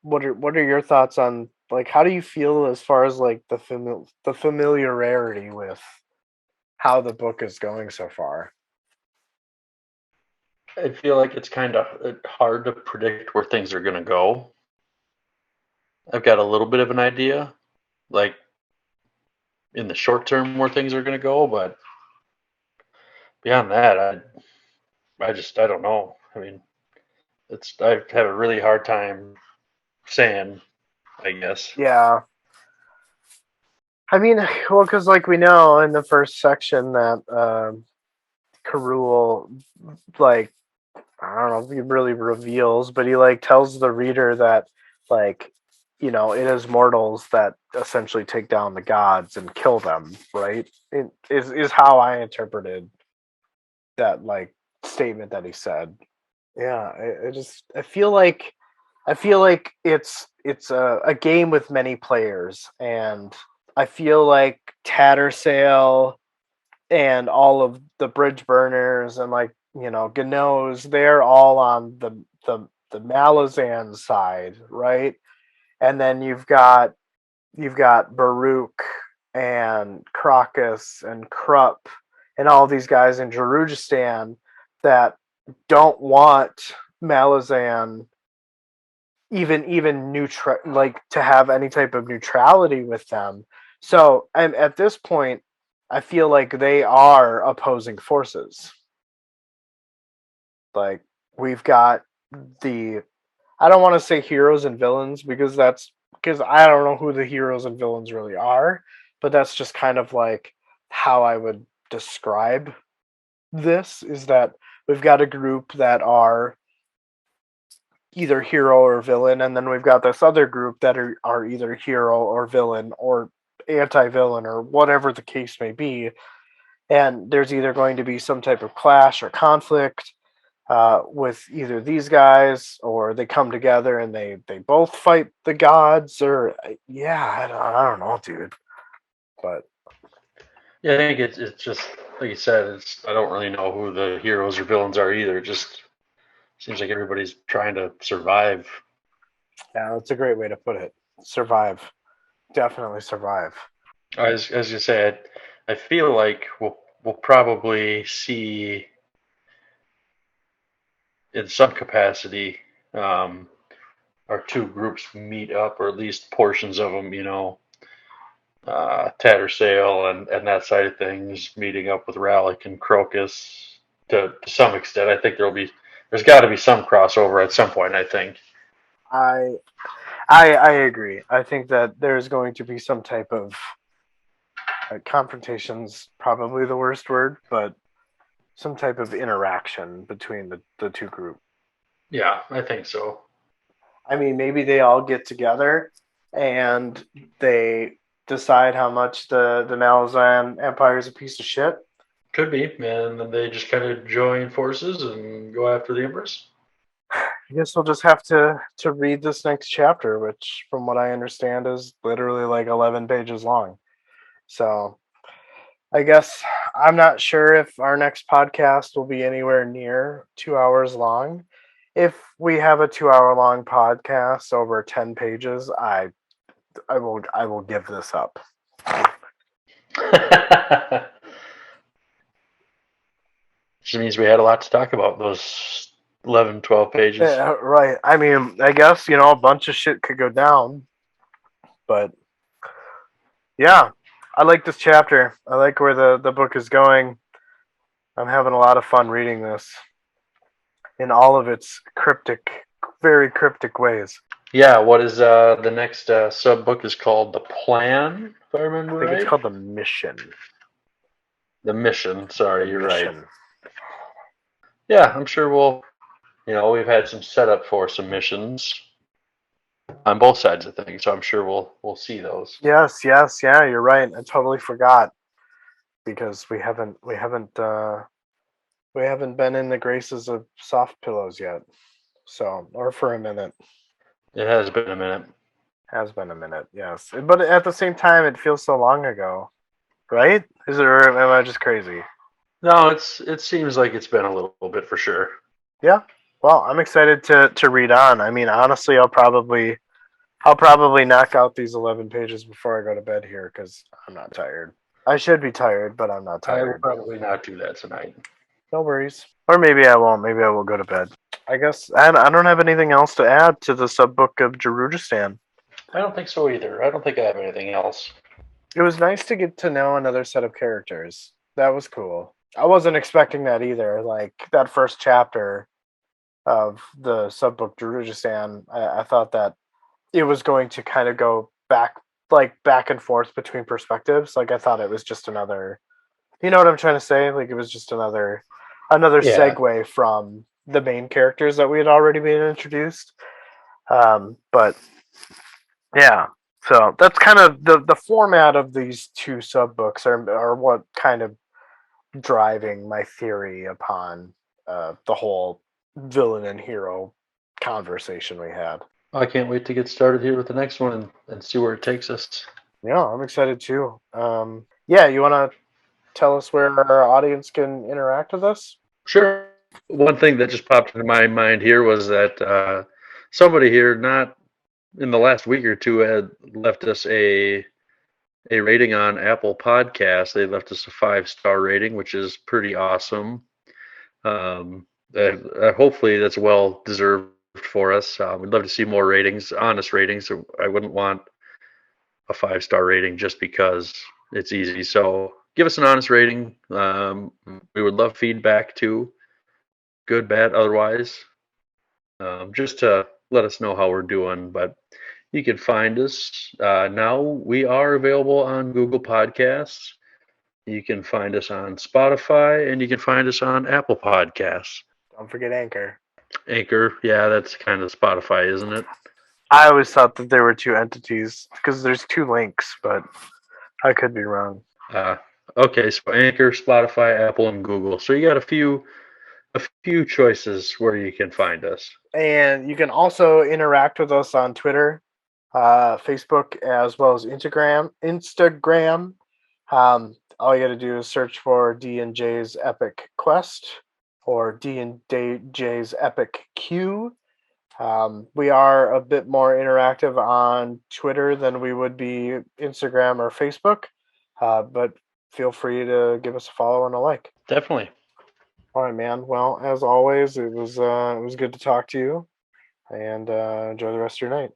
A: what are your thoughts on like how do you feel as far as like the familiarity with how the book is going so far?
B: I feel like it's kind of hard to predict where things are going to go. I've got a little bit of an idea, like in the short term where things are going to go, but beyond that, I don't know. I mean, I have a really hard time saying, I guess.
A: Yeah, I mean, well, because like we know in the first section that Karul, like, I don't know if he really reveals, but he like tells the reader that like it is mortals that essentially take down the gods and kill them, right? It is how I interpreted that like statement that he said. Yeah, I feel like it's a game with many players, and I feel like Tattersail and all of the bridge burners and like Gano's, they're all on the Malazan side, right? And then you've got Baruch and Crocus and Krupp and all these guys in Darujhistan that don't want Malazan even neutral, like to have any type of neutrality with them. So, and at this point, I feel like they are opposing forces. Like we've got the I don't want to say heroes and villains because I don't know who the heroes and villains really are, but that's just kind of like how I would describe this is that we've got a group that are either hero or villain, and then we've got this other group that are either hero or villain or anti-villain or whatever the case may be. And there's either going to be some type of clash or conflict with either these guys, or they come together and they both fight the gods, or yeah, I don't know, dude. But
B: Yeah, I think it's just like you said. It's I don't really know who the heroes or villains are either. It just seems like everybody's trying to survive.
A: Yeah, that's a great way to put it. Survive. Definitely survive.
B: As you said, I feel like we'll probably see in some capacity um, our two groups meet up, or at least portions of them. Tattersail and that side of things, meeting up with Rallick and Crocus to some extent. I think there's got to be some crossover at some point. I think.
A: I I agree. I think that there's going to be some type of confrontation's probably the worst word, but some type of interaction between the two groups.
B: Yeah, I think so.
A: I mean, maybe they all get together and they decide how much the Malazan Empire is a piece of shit.
B: Could be, and then they just kind of join forces and go after the Empress.
A: I guess we'll just have to read this next chapter, which, from what I understand, is literally like 11 pages long. So I guess I'm not sure if our next podcast will be anywhere near 2 hours long. If we have a 2 hour long podcast over 10 pages, I will give this up.
B: Which means we had a lot to talk about those 11, 12 pages.
A: Yeah, right. I mean, I guess, a bunch of shit could go down, but yeah, I like this chapter. I like where the book is going. I'm having a lot of fun reading this in all of its cryptic, very cryptic ways.
B: Yeah, what is the next sub book is called The Plan, if I
A: I
B: remember
A: think it's
B: right.
A: called The Mission.
B: The Mission.
A: The
B: Sorry, you're right.
A: Mission.
B: Yeah, I'm sure we've had some setup for some missions on both sides of things, so I'm sure we'll see those.
A: Yes, yes, yeah, you're right. I totally forgot because we haven't been in the graces of soft pillows yet. So, or for a minute.
B: It has been a minute.
A: Has been a minute, yes. But at the same time, it feels so long ago, right? Is it, or am I just crazy?
B: No, it seems like it's been a little bit for sure.
A: Yeah. Well, I'm excited to read on. I mean, honestly, I'll probably knock out these 11 pages before I go to bed here because I'm not tired. I should be tired, but I'm not
B: I will
A: tired.
B: probably not do that tonight.
A: No worries. Or maybe I won't. Maybe I will go to bed. I guess I don't have anything else to add to the subbook of Darujhistan.
B: I don't think so either. I don't think I have anything else.
A: It was nice to get to know another set of characters. That was cool. I wasn't expecting that either. Like that first chapter of the subbook Darujhistan, I thought that it was going to kind of go back and forth between perspectives. Like I thought it was just another, you know what I'm trying to say? Like it was just another
B: Yeah,
A: segue from the main characters that we had already been introduced. But yeah, so that's kind of the format of these two sub books are what kind of driving my theory upon the whole villain and hero conversation we had.
B: I can't wait to get started here with the next one and see where it takes us.
A: Yeah, I'm excited too. Yeah, you want to tell us where our audience can interact with us?
B: Sure. One thing that just popped into my mind here was that somebody here, not in the last week or two, had left us a rating on Apple Podcasts. They left us a 5-star rating, which is pretty awesome. Hopefully, that's well deserved for us. We'd love to see more ratings, honest ratings. I wouldn't want a 5-star rating just because it's easy. So give us an honest rating. We would love feedback too, good, bad, otherwise, just to let us know how we're doing. But you can find us now. We are available on Google Podcasts. You can find us on Spotify, and you can find us on Apple Podcasts.
A: Don't forget Anchor.
B: Anchor, yeah, that's kind of Spotify, isn't it?
A: I always thought that there were two entities because there's two links, but I could be wrong.
B: Uh, okay, so Anchor, Spotify, Apple, and Google. So you got a few choices where you can find us.
A: And you can also interact with us on Twitter, Facebook, as well as Instagram. all you got to do is search for D&J's Epic Quest or D&J's Epic Q. We are a bit more interactive on Twitter than we would be Instagram or Facebook, but feel free to give us a follow and a like.
B: Definitely.
A: All right, man. Well, as always, it was good to talk to you, and enjoy the rest of your night.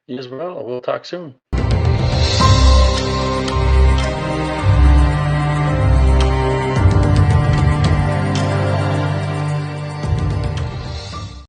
B: You as well. We'll talk soon.